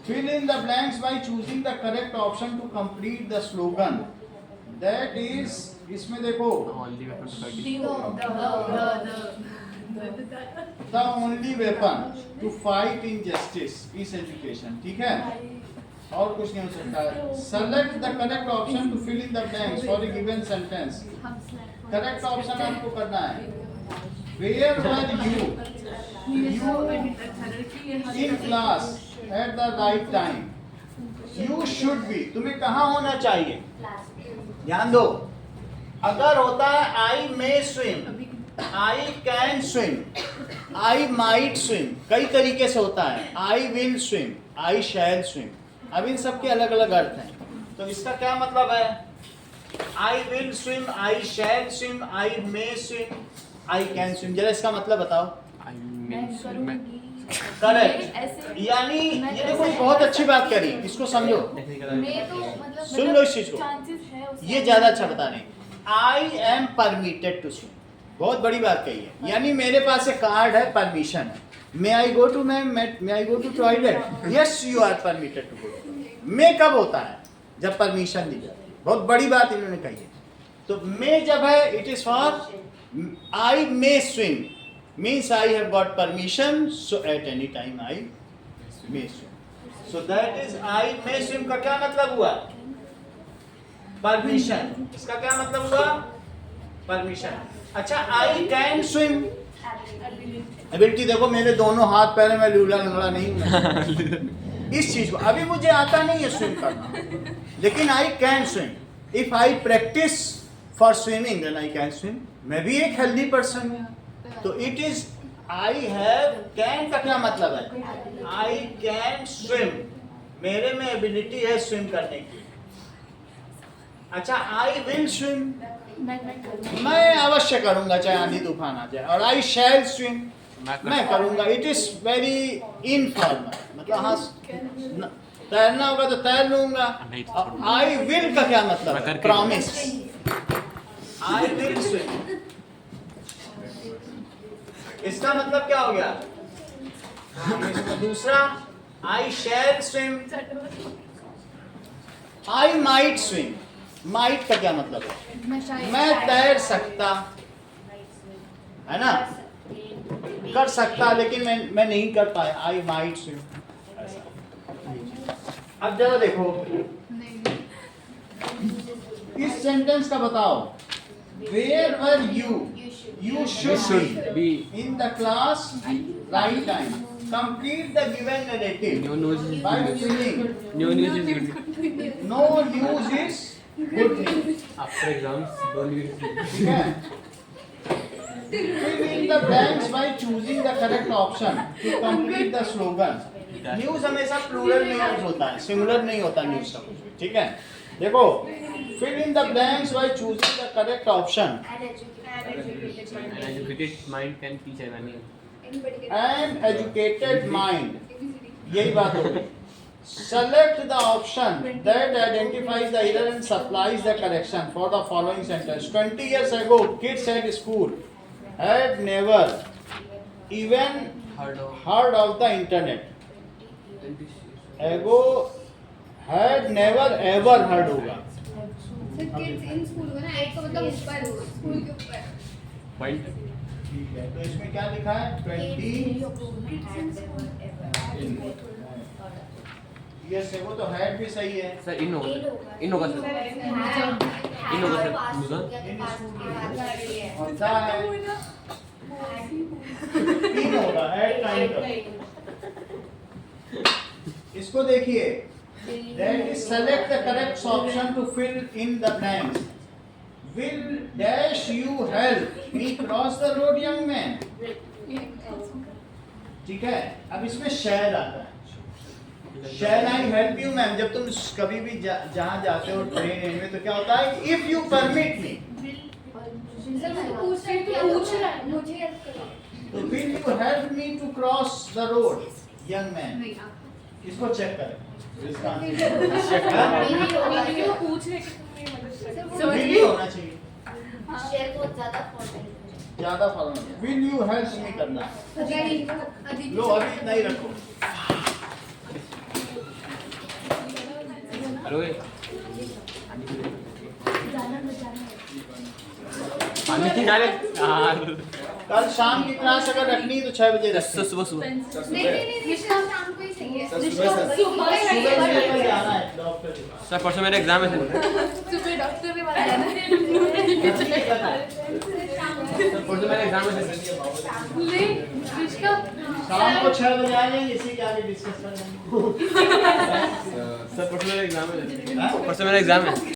fill in the blanks by choosing the correct option to complete the slogan. That is, इसमें देखो, only weapon to fight the only weapon to fight injustice is education, ठीक है, और कुछ नहीं हो सकता है, select the correct option to fill in the blanks for a given sentence. Correct option आपको करना है, where were you in class at the right time. You should be, तुम्हें कहाँ होना चाहिए, ध्यान दो, अगर होता है I may swim, I can swim, I might swim, कई तरीके से होता है, I will swim, I shall swim, अब इन सब के अलग अलग अर्थ हैं, तो इसका क्या मतलब है, I will swim, I shall swim, I may swim, I can swim, जरा इसका मतलब बताओ, करेक्ट, यानी ये देखो बहुत अच्छी बात करी, इसको समझो, मैं तो मतलब सुन लो इस चीज को, चांसेस है उसका। ये ज्यादा अच्छा बता रहे, I am permitted to swim, बहुत बड़ी बात कही है, यानी मेरे पास एक कार्ड है, परमिशन है, may I go to may I go to toilet, yes you are permitted to go, may कब होता है, जब परमिशन दी जाती है, बहुत बड़ी बात इन्होंने कही है, तो मे जब है, it is for I may swim, means I have got permission, so at any time I may swim. So that is I may swim का क्या मतलब हुआ, परमिशन, इसका क्या मतलब हुआ, परमिशन, अच्छा I can swim, एबिलिटी देखो, मेरे दोनों हाथ पैर में लूला लंगड़ा नहीं हूँ इस चीज को। अभी मुझे आता नहीं है स्विम करना, लेकिन I can swim. If I practice for swimming then I can swim. मैं भी एक हेल्दी पर्सन हूँ। तो it is I have, can का क्या मतलब है? आई कैन स्विम, मेरे में एबिलिटी है स्विम करने की। अच्छा, आई विल स्विम, मैं अवश्य करूंगा चाहे आंधी तूफान आ जाए। और आई शैल स्विम, मैं करूंगा। इट इज वेरी इनफॉर्मल, मतलब हाँ तैरना होगा तो तैर लूंगा। आई विल का क्या मतलब है? Promise, I will swim. इसका मतलब क्या हो गया? दूसरा, I shall swim, I might swim. Might का क्या मतलब है? मैं तैर सकता, है ना, कर सकता, लेकिन मैं नहीं कर पाया। I might swim. अब जरा देखो इस सेंटेंस का बताओ। Where were you? You should be in the class right time. Complete the given narrative by filling. No news is good. No news is good news. After exams, no news is good. ठीक है? Fill in the blanks by choosing the correct option to complete the slogan. News हमेशा plural में use होता है, singular नहीं होता news का कुछ भी। ठीक है, देखो, fill in the blanks by choosing the correct option. An educated mind can teach anything. An educated mind, यही बात होगी। Select the option that identifies the error and supplies the correction for the following sentence. 20 years ago, kids at school had never even heard of the internet. Ago had never ever heard होगा। Kids in school को ना, एक का मतलब ऊपर, school के ऊपर। Point. ठीक है, तो इसमें क्या लिखा है? 20 years ago, तो हैड भी सही है। Sir, in होगा sir. In होगा sir. इन होगा सर, होगा। और था है तीन होगा, ऐड टाइम। इसको देखिए, that is select the correct option to fill in the blanks. Will dash you help me cross the road, young man? ठीक है, अब इसमें shall आता है। Shall I help you, ma'am? जब तुम कभी भी जहाँ जाते हो ट्रेन में, तो क्या होता है? If you permit me. Sir मैं पूछ रहा है, मुझे हेल्प करो। तो will you help me to cross the road, young man? नहीं, आप इसको चेक करें। इसका वीडियो पूछ रहे कि तुम्हें मदद कर will you होना चाहिए, शेयर बहुत ज्यादा फॉन्ट ज्यादा follow. will you help me करना है। लो अभी इतना ही रखो। हेलो पानी की डाले यार। कल शाम की क्लास अगर रखनी है तो 6 बजे रखो। सुबह सुबह नहीं, रिश्ता शाम को ही सही है। सुबह जाना है डॉक्टर के पास। सर, परसों मेरा एग्जाम है सर। सुबह डॉक्टर के पास जाना है। सर, परसों मेरा एग्जाम है सर। नहीं, रिश्ता शाम को 6 बजे आ जाएंगे, इसी के आगे डिस्कस कर लेंगे। सर, परसों मेरा एग्जाम है। हाँ? परसों मेरा एग्जाम है।